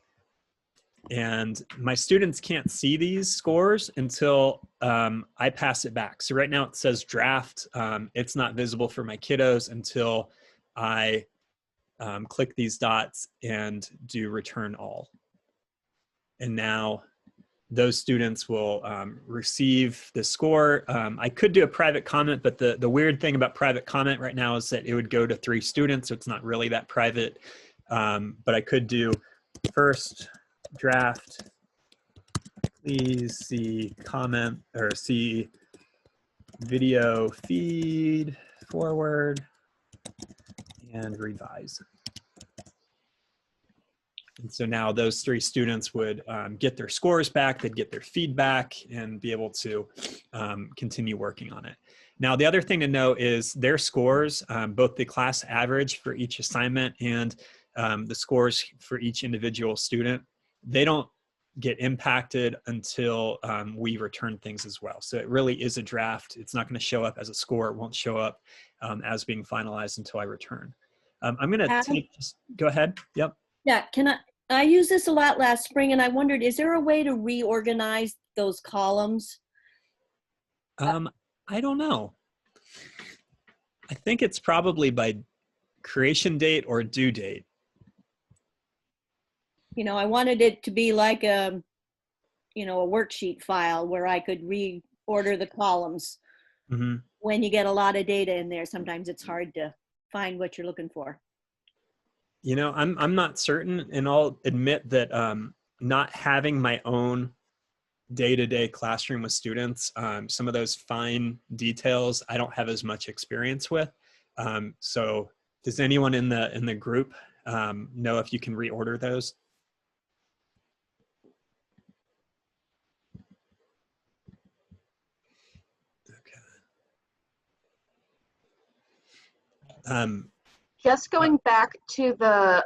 And my students can't see these scores until I pass it back. So right now it says draft. It's not visible for my kiddos until I click these dots and do return all. And now those students will receive the score. I could do a private comment, but the weird thing about private comment right now is that it would go to 3 students, so it's not really that private. But I could do first draft, please see comment or see video feed forward and revise. And so now those 3 students would get their scores back, they'd get their feedback and be able to continue working on it. Now, the other thing to note is their scores, both the class average for each assignment and the scores for each individual student, they don't get impacted until we return things as well. So it really is a draft. It's not going to show up as a score. It won't show up as being finalized until I return. I'm going to take, just go ahead. Yep. Yeah, I used this a lot last spring and I wondered, is there a way to reorganize those columns? I don't know. I think it's probably by creation date or due date. You know, I wanted it to be like a, you know, a worksheet file where I could reorder the columns. Mm-hmm. When you get a lot of data in there, sometimes it's hard to find what you're looking for. You know, I'm not certain, and I'll admit that not having my own day-to-day classroom with students, some of those fine details I don't have as much experience with. So does anyone in the group know if you can reorder those? Okay. Just going back to the,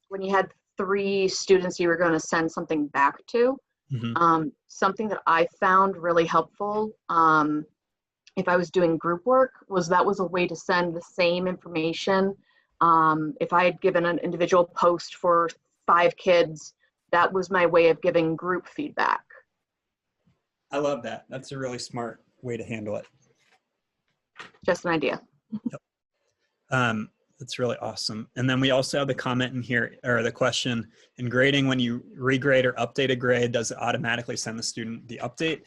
when you had 3 students you were going to send something back to, something that I found really helpful if I was doing group work was that was a way to send the same information. If I had given an individual post for 5 kids, that was my way of giving group feedback. I love that. That's a really smart way to handle it. Just an idea. Yep. That's really awesome. And then we also have the comment in here, or the question, in grading, when you regrade or update a grade, does it automatically send the student the update?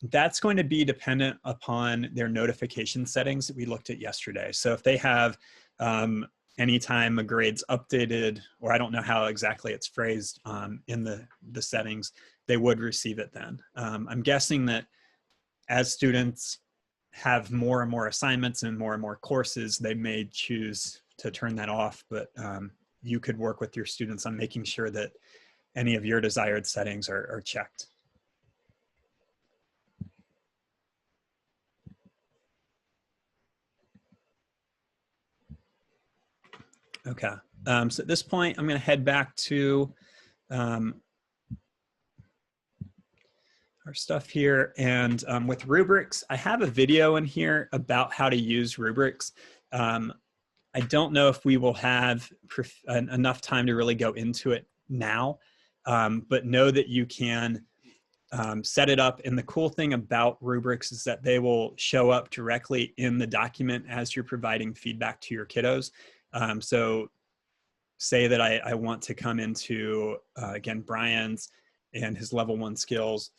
That's going to be dependent upon their notification settings that we looked at yesterday. So if they have anytime a grade's updated, or I don't know how exactly it's phrased in the settings, they would receive it then. I'm guessing that as students have more and more assignments and more courses, they may choose to turn that off, but you could work with your students on making sure that any of your desired settings are checked. Okay, so at this point, I'm going to head back to our stuff here. And with rubrics, I have a video in here about how to use rubrics. I don't know if we will have enough time to really go into it now, but know that you can set it up. And the cool thing about rubrics is that they will show up directly in the document as you're providing feedback to your kiddos. So say that I want to come into, again, Brian's and his level 1 skills.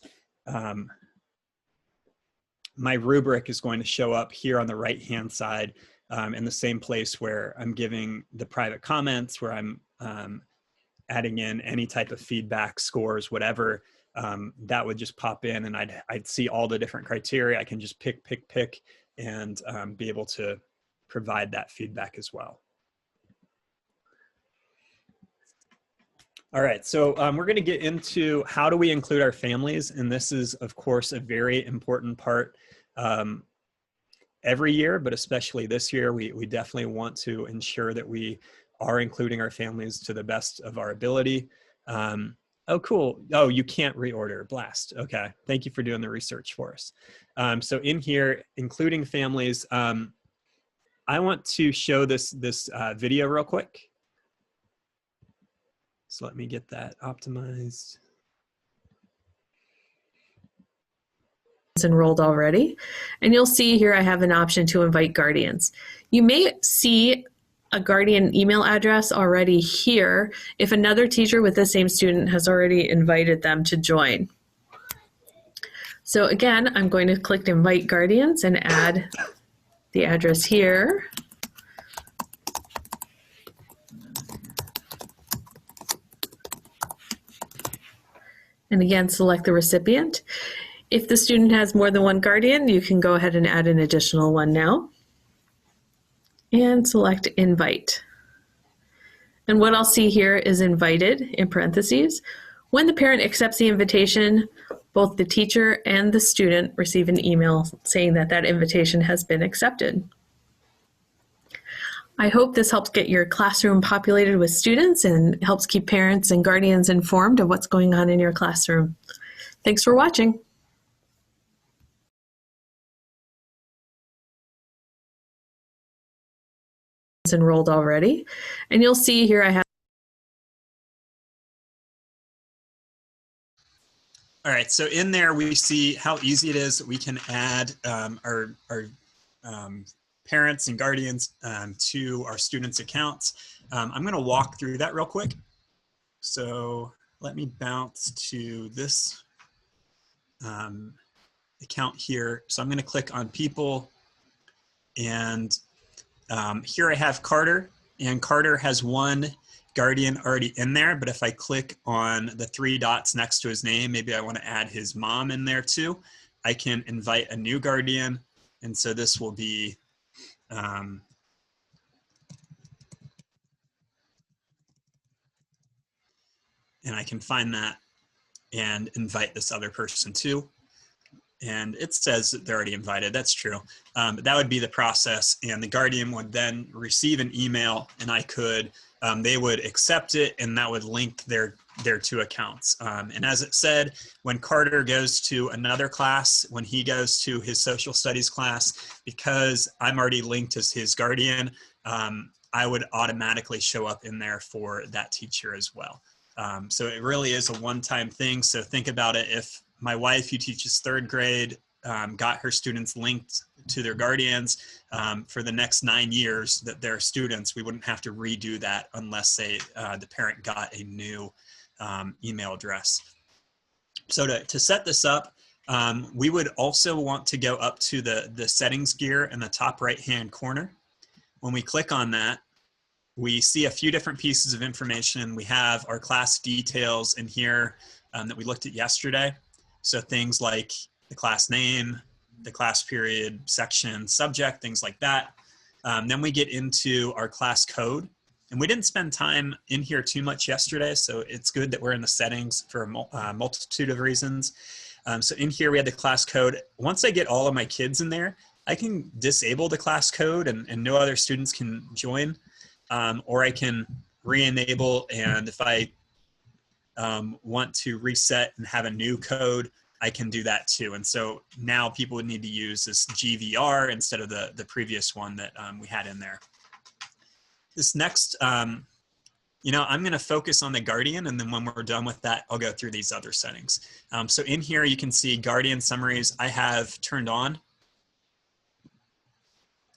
My rubric is going to show up here on the right-hand side in the same place where I'm giving the private comments, where I'm adding in any type of feedback, scores, whatever. That would just pop in, and I'd see all the different criteria. I can just pick, and be able to provide that feedback as well. All right, so we're going to get into how do we include our families, and this is, of course, a very important part every year, but especially this year. We definitely want to ensure that we are including our families to the best of our ability. Oh, cool. Oh, you can't reorder. Blast. Okay, thank you for doing the research for us. So in here, including families, I want to show this video real quick. So let me get that optimized. Enrolled already, and you'll see here I have an option to invite guardians. You may see a guardian email address already here if another teacher with the same student has already invited them to join. So again, I'm going to click invite guardians and add the address here. And again, select the recipient. If the student has more than one guardian, you can go ahead and add an additional one now. And select invite. And what I'll see here is invited in parentheses. When the parent accepts the invitation, both the teacher and the student receive an email saying that that invitation has been accepted. I hope this helps get your classroom populated with students and helps keep parents and guardians informed of what's going on in your classroom. Thanks for watching. Enrolled already, and you'll see here I have. All right, so in there we see how easy it is that we can add our parents and guardians to our students' accounts. I'm going to walk through that real quick. So let me bounce to this account here. So I'm going to click on people, and here I have Carter, and Carter has one guardian already in there, but if I click on the 3 dots next to his name, maybe I want to add his mom in there too, I can invite a new guardian, and so this will be and I can find that and invite this other person too. And it says that they're already invited. That's true. But that would be the process. And the guardian would then receive an email, and I could, they would accept it, and that would link their 2 accounts. And as it said, when Carter goes to another class, when he goes to his social studies class, because I'm already linked as his guardian, I would automatically show up in there for that teacher as well. So it really is a one-time thing. So think about it. If my wife, who teaches 3rd grade, got her students linked to their guardians for the next 9 years that they're students, we wouldn't have to redo that unless say the parent got a new email address. So to set this up, we would also want to go up to the settings gear in the top right-hand corner. When we click on that, we see a few different pieces of information. We have our class details in here that we looked at yesterday. So things like the class name, the class period, section, subject, things like that. Then we get into our class code. And we didn't spend time in here too much yesterday, so it's good that we're in the settings for a multitude of reasons. So in here we had the class code. Once I get all of my kids in there, I can disable the class code and no other students can join, or I can re-enable, and if I want to reset and have a new code, I can do that too. And so now people would need to use this GVR instead of the previous one that we had in there. This next, you know, I'm going to focus on the Guardian, and then when we're done with that, I'll go through these other settings. So in here, you can see Guardian summaries I have turned on.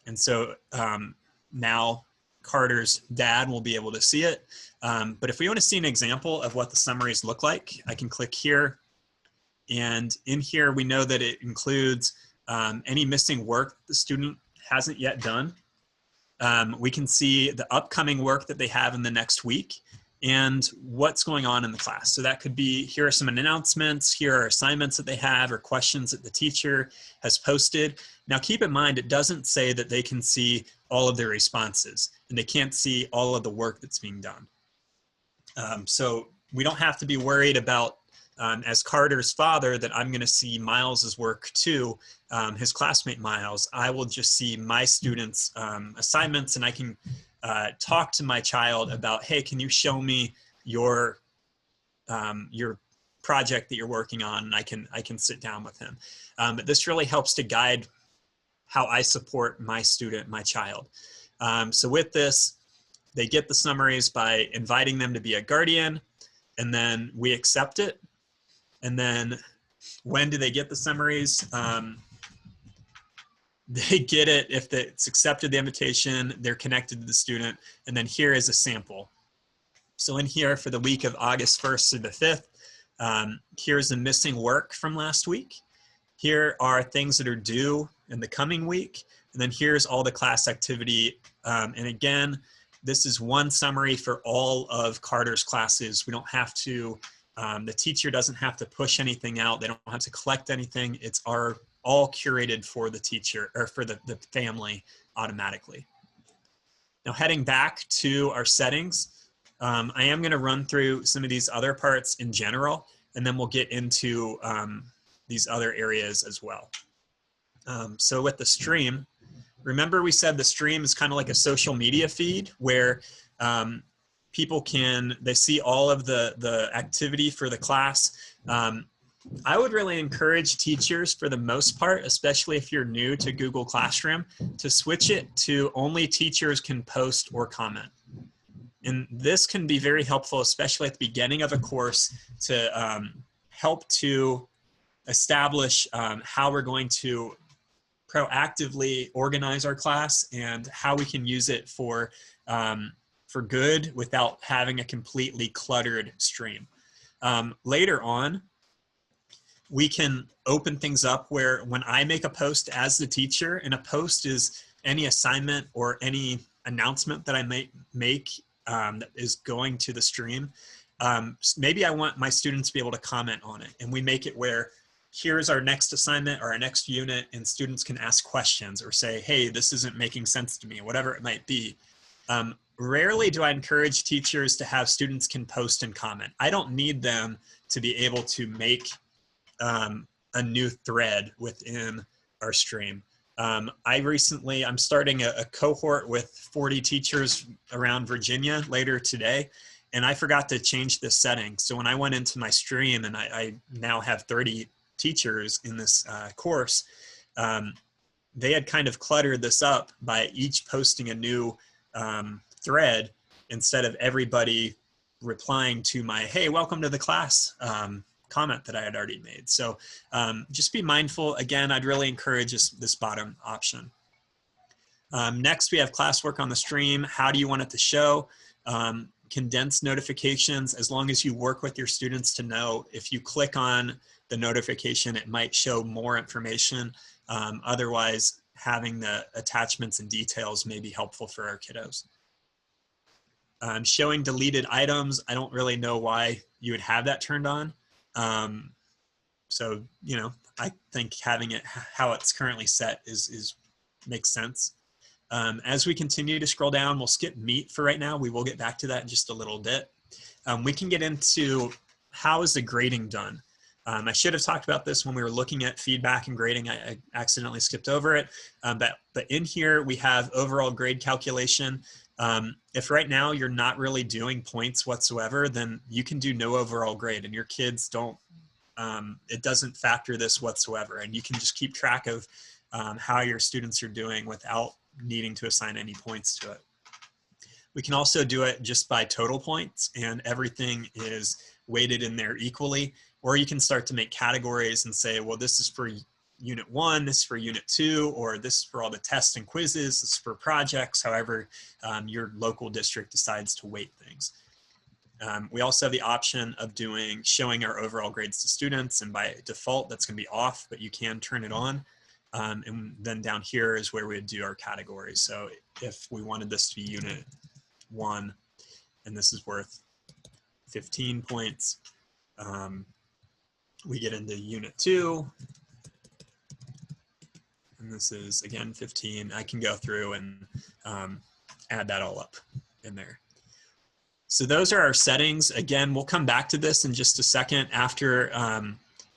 And so now Carter's dad will be able to see it. But if we want to see an example of what the summaries look like, I can click here. And in here, we know that it includes any missing work the student hasn't yet done. We can see the upcoming work that they have in the next week and what's going on in the class. So that could be, here are some announcements, here are assignments that they have or questions that the teacher has posted. Now keep in mind, it doesn't say that they can see all of their responses and they can't see all of the work that's being done. So we don't have to be worried about, as Carter's father, that I'm going to see Miles's work too, his classmate Miles. I will just see my students' assignments, and I can talk to my child about, hey, can you show me your project that you're working on? And I can sit down with him. But this really helps to guide how I support my student, my child. So with this, they get the summaries by inviting them to be a guardian, and then we accept it. And then when do they get the summaries? They get it if it's accepted the invitation, they're connected to the student, and then here is a sample. So in here for the week of August 1st to the 5th, here's the missing work from last week. Here are things that are due in the coming week, and then here's all the class activity. And again, this is one summary for all of Carter's classes. We don't have to, the teacher doesn't have to push anything out. They don't have to collect anything. It's all curated for the teacher or for the family automatically. Now heading back to our settings, I am going to run through some of these other parts in general, and then we'll get into these other areas as well. So with the stream, remember we said the stream is kind of like a social media feed where people they see all of the activity for the class. I would really encourage teachers for the most part, especially if you're new to Google Classroom, to switch it to only teachers can post or comment. And this can be very helpful, especially at the beginning of a course, to help to establish how we're going to proactively organize our class and how we can use it for good without having a completely cluttered stream. Later on, we can open things up where when I make a post as the teacher, and a post is any assignment or any announcement that I make that is going to the stream, maybe I want my students to be able to comment on it. And we make it where here's our next assignment or our next unit, and students can ask questions or say, hey, this isn't making sense to me, whatever it might be. Rarely do I encourage teachers to have students can post and comment. I don't need them to be able to make a new thread within our stream. I'm starting a cohort with 40 teachers around Virginia later today, and I forgot to change this setting. So when I went into my stream, and I now have 30 teachers in this course, they had kind of cluttered this up by each posting a new thread instead of everybody replying to my, hey, welcome to the class comment that I had already made. So just be mindful. Again, I'd really encourage this bottom option. Next, we have classwork on the stream. How do you want it to show? Condensed notifications, as long as you work with your students to know if you click on the notification, it might show more information. Otherwise, having the attachments and details may be helpful for our kiddos. Showing deleted items, I don't really know why you would have that turned on. So, I think having it how it's currently set makes sense. As we continue to scroll down, we'll skip meet for right now. We will get back to that in just a little bit. We can get into how is the grading done. I should have talked about this when we were looking at feedback and grading. I accidentally skipped over it. But in here, we have overall grade calculation. If right now you're not really doing points whatsoever, then you can do no overall grade, and your kids don't, it doesn't factor this whatsoever. And you can just keep track of how your students are doing without needing to assign any points to it. We can also do it just by total points, and everything is weighted in there equally. Or you can start to make categories and say, well, this is for unit 1, this is for unit 2, or this is for all the tests and quizzes, this is for projects, however your local district decides to weight things. We also have the option of showing our overall grades to students, and by default that's going to be off, but you can turn it on. And then down here is where we would do our categories. So if we wanted this to be unit 1, and this is worth 15 points, we get into unit 2, and this is again 15. I can go through and add that all up in there. So those are our settings. Again, we'll come back to this in just a second after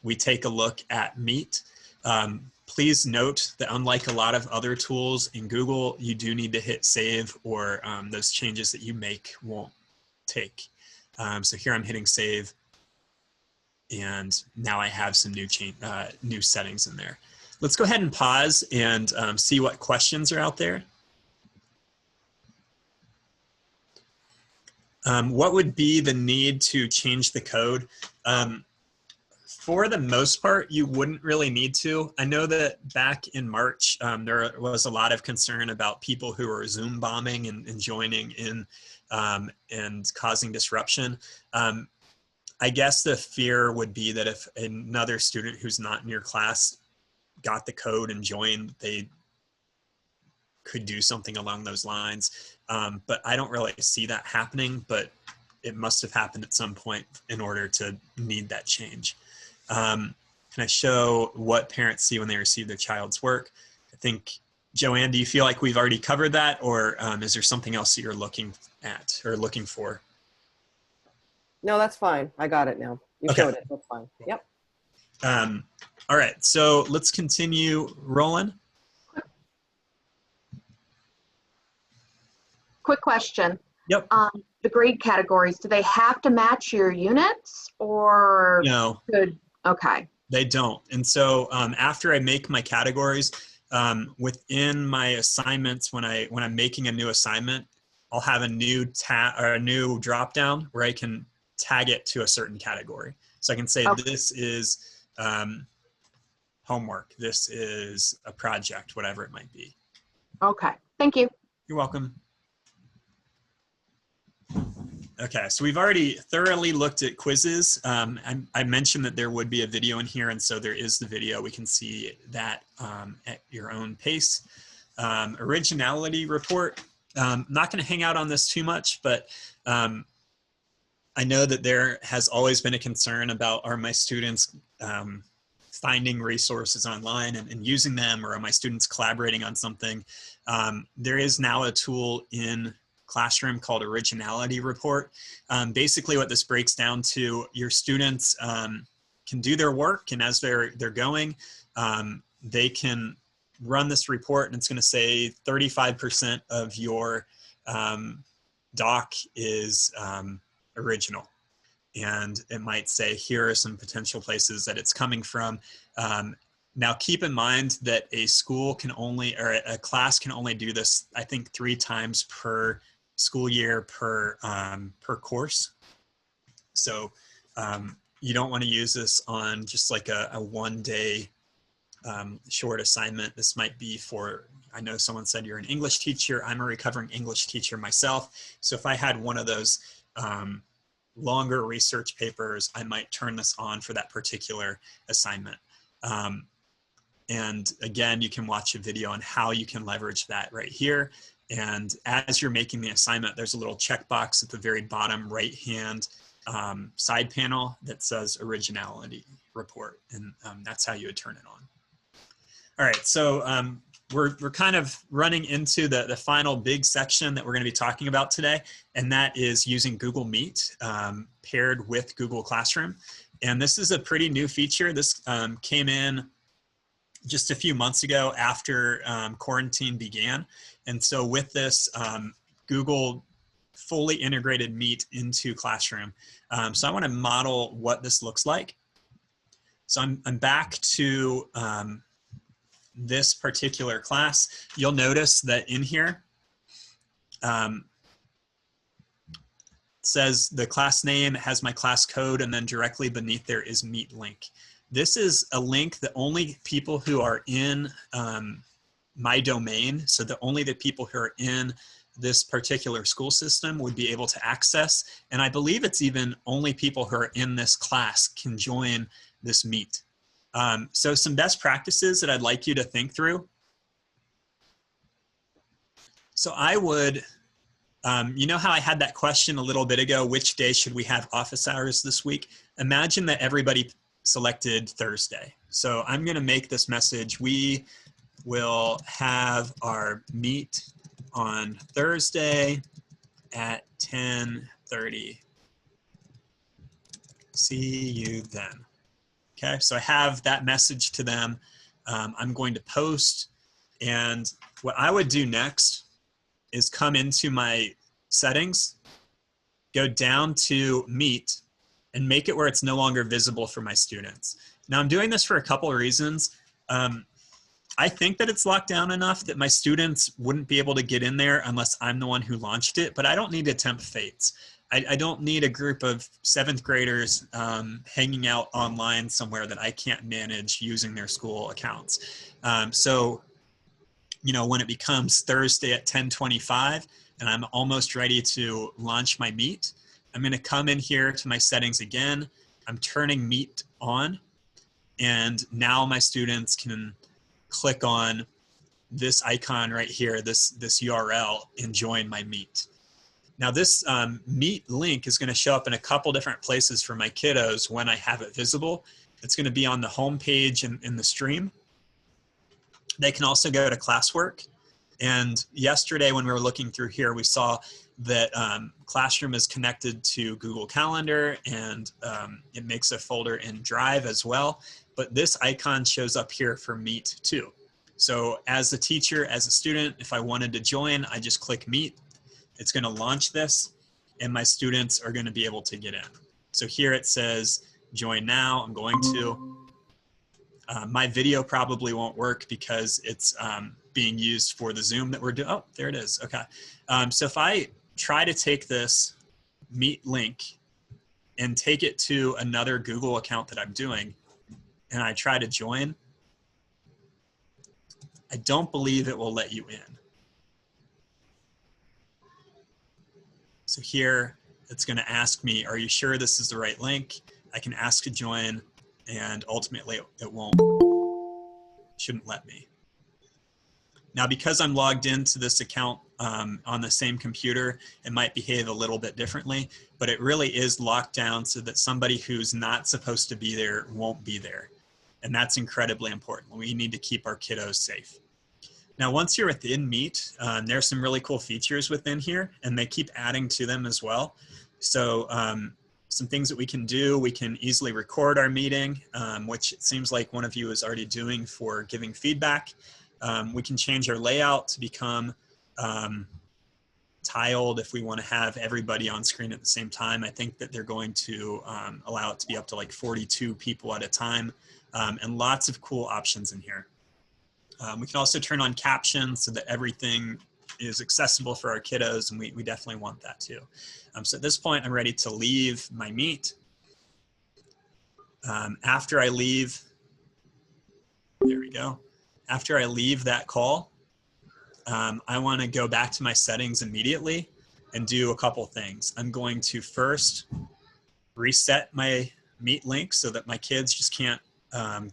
we take a look at Meet. Please note that unlike a lot of other tools in Google, you do need to hit save, or those changes that you make won't take. So here I'm hitting save, and now I have some new settings in there. Let's go ahead and pause and see what questions are out there. What would be the need to change the code? For the most part, you wouldn't really need to. I know that back in March, there was a lot of concern about people who were Zoom bombing and joining in and causing disruption. I guess the fear would be that if another student who's not in your class got the code and joined, they could do something along those lines. But I don't really see that happening, but it must have happened at some point in order to need that change. Can I show what parents see when they receive their child's work? I think, Joanne, do you feel like we've already covered that, or is there something else that you're looking at or looking for? No, that's fine. I got it now. You showed it. That's fine. Yep. All right. So let's continue rolling. Quick question. Yep. The grade categories, do they have to match your units, or? No. Okay. They don't. And so after I make my categories, within my assignments, when I'm making a new assignment, I'll have a new drop down where I can tag it to a certain category. So I can say, this is homework, this is a project, whatever it might be. Okay, thank you. You're welcome. Okay, so we've already thoroughly looked at quizzes. I mentioned that there would be a video in here, and so there is the video. We can see that at your own pace. Originality report. I'm not going to hang out on this too much, but I know that there has always been a concern about, are my students finding resources online and using them, or are my students collaborating on something? There is now a tool in Classroom called Originality Report. Basically what this breaks down to, your students can do their work, and as they're going, they can run this report, and it's going to say 35% of your doc is original. And it might say, here are some potential places that it's coming from. Now keep in mind that a school can only, or a class can only do this, I think 3 times per school year per course. So you don't want to use this on just like a one-day short assignment. This might be for, I know someone said you're an English teacher. I'm a recovering English teacher myself. So if I had one of those longer research papers, I might turn this on for that particular assignment. And again, you can watch a video on how you can leverage that right here. And as you're making the assignment, there's a little checkbox at the very bottom right-hand side panel that says Originality Report, and that's how you would turn it on. All right, so we're kind of running into the final big section that we're going to be talking about today, and that is using Google Meet paired with Google Classroom. And this is a pretty new feature. This came in just a few months ago after quarantine began. And so with this, Google fully integrated Meet into Classroom. So I want to model what this looks like. So I'm back to this particular class. You'll notice that in here, it says the class name, has my class code, and then directly beneath there is Meet link. This is a link that only people who are in my domain, so that only the people who are in this particular school system would be able to access. And I believe it's even only people who are in this class can join this Meet. So some best practices that I'd like you to think through. So I would, you know how I had that question a little bit ago, which day should we have office hours this week? Imagine that everybody selected Thursday. So I'm going to make this message: we will have our Meet on Thursday at 10:30. See you then. Okay, so I have that message to them. I'm going to post, and what I would do next is come into my settings, go down to Meet, and make it where it's no longer visible for my students. Now I'm doing this for a couple of reasons. I think that it's locked down enough that my students wouldn't be able to get in there unless I'm the one who launched it, but I don't need to tempt fates. I don't need a group of 7th graders hanging out online somewhere that I can't manage using their school accounts. So, you know, when it becomes Thursday at 10:25 and I'm almost ready to launch my Meet, I'm going to come in here to my settings again. I'm turning Meet on, and now my students can click on this icon right here, this URL, and join my Meet. Now this Meet link is going to show up in a couple different places for my kiddos when I have it visible. It's going to be on the home page in the stream. They can also go to classwork. And yesterday when we were looking through here, we saw that Classroom is connected to Google Calendar, and it makes a folder in Drive as well. But this icon shows up here for Meet too. So as a teacher, as a student, if I wanted to join, I just click Meet. It's going to launch this, and my students are going to be able to get in. So here it says join now. I'm going to. My video probably won't work because it's being used for the Zoom that we're doing. Oh, there it is. Okay. So if I try to take this Meet link and take it to another Google account that I'm doing, and I try to join, I don't believe it will let you in. So here it's going to ask me, are you sure this is the right link? I can ask to join, and ultimately it shouldn't let me. Now, because I'm logged into this account on the same computer, it might behave a little bit differently, but it really is locked down so that somebody who's not supposed to be there won't be there. And that's incredibly important. We need to keep our kiddos safe. Now, once you're within Meet, there's some really cool features within here, and they keep adding to them as well. So some things that we can do, we can easily record our meeting, which it seems like one of you is already doing for giving feedback. We can change our layout to become tiled if we want to have everybody on screen at the same time. I think that they're going to allow it to be up to like 42 people at a time, and lots of cool options in here. We can also turn on captions so that everything is accessible for our kiddos, and we definitely want that too. So at this point, I'm ready to leave my Meet. After I leave, there we go. After I leave that call, I want to go back to my settings immediately and do a couple things. I'm going to first reset my Meet link so that my kids just can't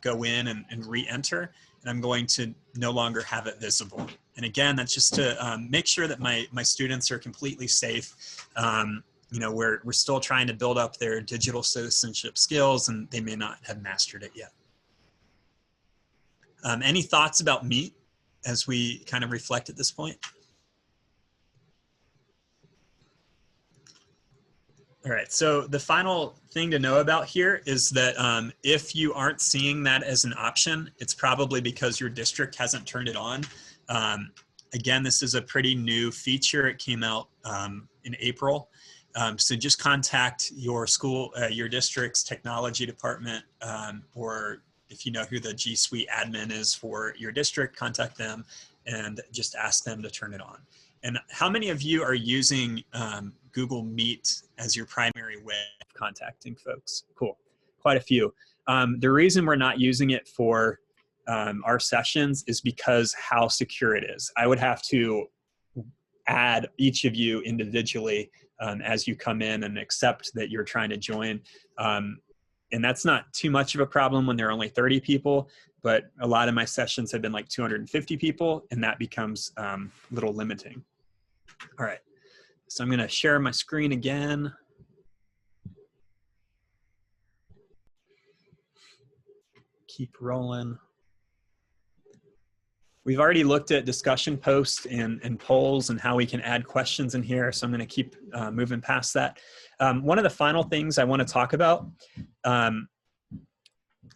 go in and re-enter. And I'm going to no longer have it visible. And again, that's just to make sure that my students are completely safe. You know, we're still trying to build up their digital citizenship skills, and they may not have mastered it yet. Any thoughts about Meet? as we kind of reflect at this point? All right, so the final thing to know about here is that if you aren't seeing that as an option, it's probably because your district hasn't turned it on. Again, this is a pretty new feature. It came out in April. So just contact your school, your district's technology department, or if you know who the G Suite admin is for your district, contact them and just ask them to turn it on. And how many of you are using Google Meet as your primary way of contacting folks? Cool, quite a few. The reason we're not using it for our sessions is because how secure it is. I would have to add each of you individually as you come in and accept that you're trying to join. And that's not too much of a problem when there are only 30 people, but a lot of my sessions have been like 250 people, and that becomes a little limiting. All right, so I'm gonna share my screen again. Keep rolling. We've already looked at discussion posts and polls and how we can add questions in here, so I'm gonna keep moving past that. One of the final things I wanna talk about,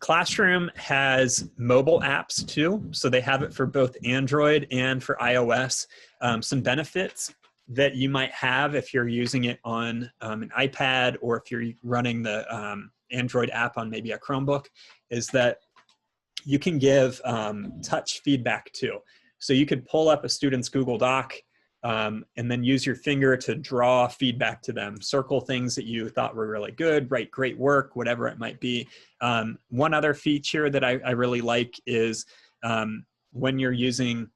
Classroom has mobile apps too, so they have it for both Android and for iOS. Some benefits that you might have if you're using it on an iPad, or if you're running the Android app on maybe a Chromebook, is that you can give touch feedback too. So you could pull up a student's Google Doc and then use your finger to draw feedback to them, circle things that you thought were really good, write great work, whatever it might be. One other feature that I really like is when you're using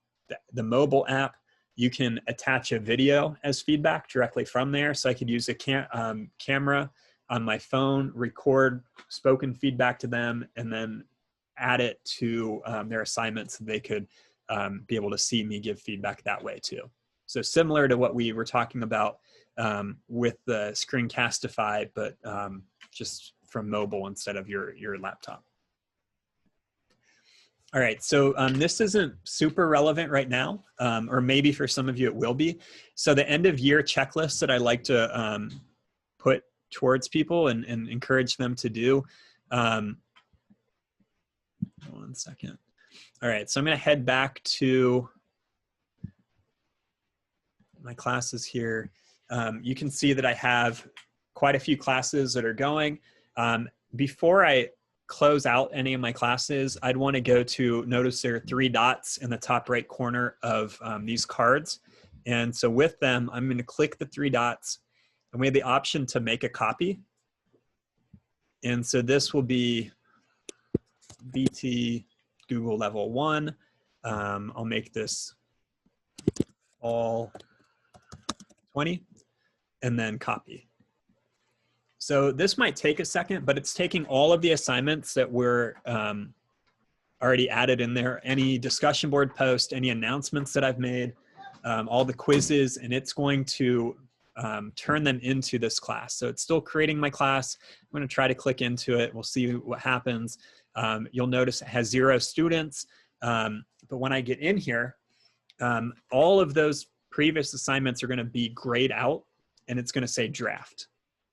the mobile app, you can attach a video as feedback directly from there. So I could use a camera on my phone, record spoken feedback to them, and then add it to their assignments so they could be able to see me give feedback that way too. So similar to what we were talking about with the Screencastify, but just from mobile instead of your laptop. All right, so this isn't super relevant right now, or maybe for some of you it will be. So the end of year checklist that I like to put towards people and encourage them to do. One second. All right, so I'm gonna head back to my classes here. You can see that I have quite a few classes that are going. Before I close out any of my classes, I'd want to go to, notice there are 3 dots in the top right corner of these cards. And so with them, I'm going to click the 3 dots, and we have the option to make a copy. And so this will be BT Google Level 1. I'll make this all 20 and then copy. So this might take a second, but it's taking all of the assignments that were already added in there, any discussion board post, any announcements that I've made, all the quizzes, and it's going to turn them into this class. So it's still creating my class. I'm going to try to click into it. We'll see what happens. You'll notice it has 0 students, but when I get in here, all of those previous assignments are going to be grayed out, and it's going to say draft.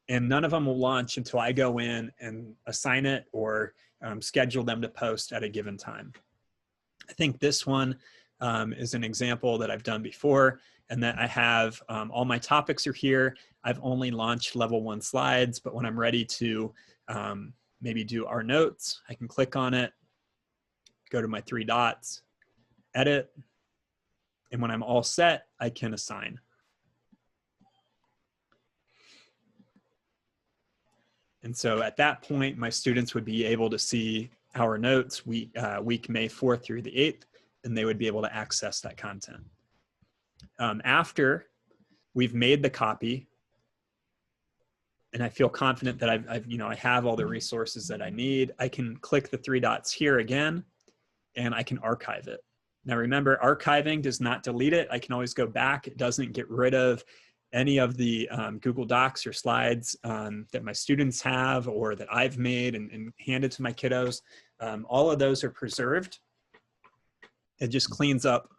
And none of them will launch until I go in and assign it or schedule them to post at a given time. I think this one is an example that I've done before, and that I have all my topics are here. I've only launched level 1 slides, but when I'm ready to maybe do our notes, I can click on it, go to my 3 dots, edit, and when I'm all set, I can assign. And so at that point, my students would be able to see our notes week May 4th through the 8th, and they would be able to access that content. After we've made the copy, and I feel confident that I have all the resources that I need, I can click the 3 dots here again, and I can archive it. Now remember, archiving does not delete it. I can always go back. It doesn't get rid of any of the Google Docs or slides that my students have or that I've made and handed to my kiddos. All of those are preserved. it just cleans up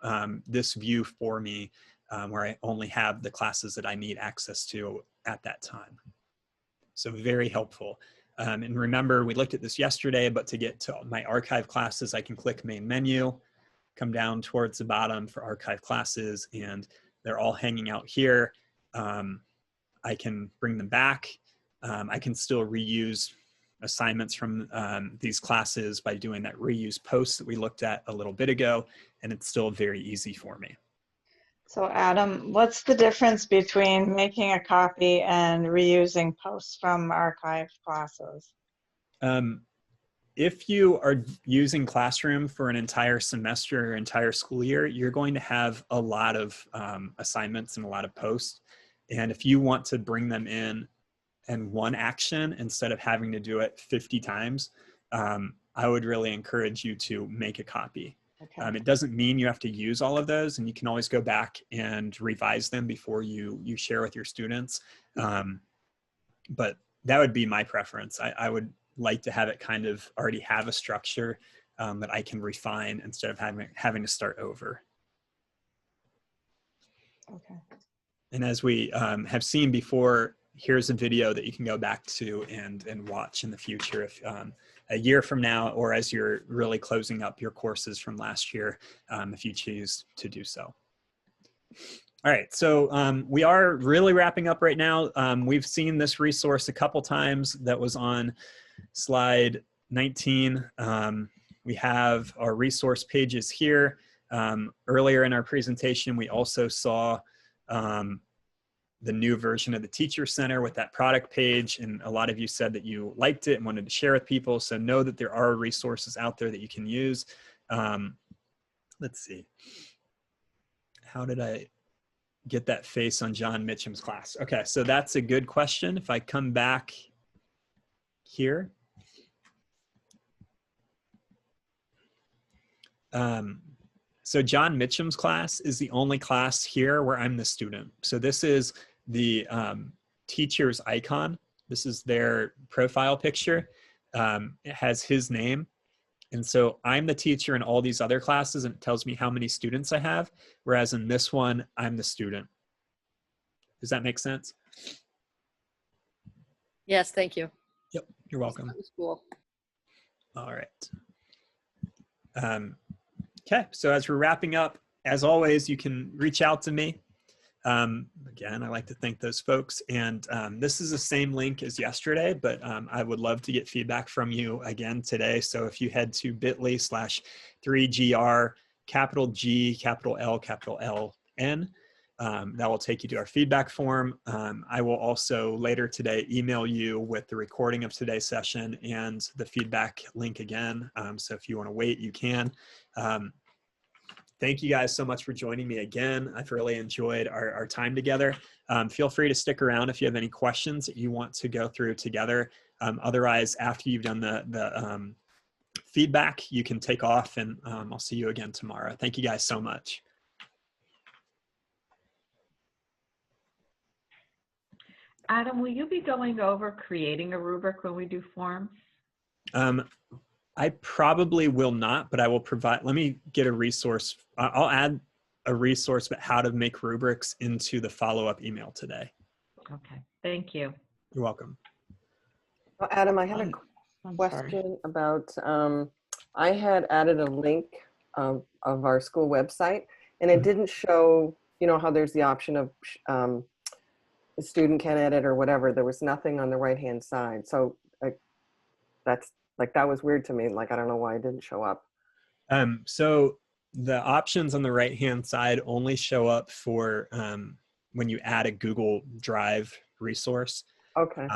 this view for me where I only have the classes that I need access to at that time. So very helpful. And remember, we looked at this yesterday, but to get to my archive classes, I can click main menu, come down towards the bottom for archive classes, and they're all hanging out here. I can bring them back. I can still reuse assignments from these classes by doing that reuse post that we looked at a little bit ago, and it's still very easy for me. So Adam, what's the difference between making a copy and reusing posts from archived classes? If you are using Classroom for an entire semester or entire school year, you're going to have a lot of assignments and a lot of posts. And if you want to bring them in one action instead of having to do it 50 times, I would really encourage you to make a copy. Okay. It doesn't mean you have to use all of those, and you can always go back and revise them before you share with your students. But that would be my preference. I would like to have it kind of already have a structure that I can refine instead of having to start over. Okay. And as we have seen before, here's a video that you can go back to and watch in the future if a year from now, or as you're really closing up your courses from last year, if you choose to do so. All right, so we are really wrapping up right now. We've seen this resource a couple times. That was on slide 19. We have our resource pages here. Earlier in our presentation, we also saw the new version of the Teacher Center with that product page, and a lot of you said that you liked it and wanted to share with people, so know that there are resources out there that you can use. Let's see. How did I get that face on John Mitchum's class? Okay, so that's a good question. If I come back here. So John Mitchum's class is the only class here where I'm the student. So this is the teacher's icon. This is their profile picture. It has his name. And so I'm the teacher in all these other classes, and it tells me how many students I have. Whereas in this one, I'm the student. Does that make sense? Yes, thank you. Yep, you're welcome. That was cool. All right. Okay, so as we're wrapping up, as always, you can reach out to me. Again, I like to thank those folks. And this is the same link as yesterday, but I would love to get feedback from you again today. So if you head to bit.ly/3GR, capital G, capital L, N, that will take you to our feedback form. I will also later today email you with the recording of today's session and the feedback link again. So if you want to wait, you can. Thank you guys so much for joining me again. I've really enjoyed our time together. Feel free to stick around if you have any questions that you want to go through together. Otherwise, after you've done the feedback, you can take off, and I'll see you again tomorrow. Thank you guys so much. Adam, will you be going over creating a rubric when we do forms? I probably will not, but I will provide, let me get a resource. I'll add a resource about how to make rubrics into the follow-up email today. Okay, thank you. You're welcome. Well, Adam, I had a question about, I had added a link of our school website, and it didn't show, you know, how there's the option of the student can edit or whatever. There was nothing on the right-hand side. So that was weird to me. Like, I don't know why it didn't show up. So the options on the right-hand side only show up for when you add a Google Drive resource. Okay.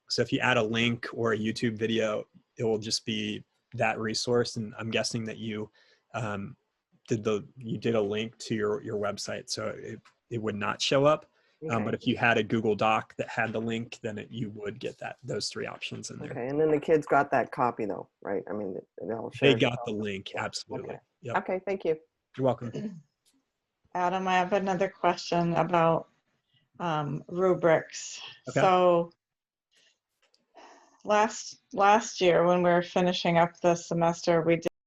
So if you add a link or a YouTube video, it will just be that resource. And I'm guessing that you did a link to your website, so it would not show up. Okay. But if you had a Google Doc that had the link, then you would get those three options in there. Okay, and then the kids got that copy though, right? I mean, they got the link, absolutely. Okay. Yep. Okay, thank you. You're welcome. Adam, I have another question about rubrics. Okay. So last year when we were finishing up the semester, we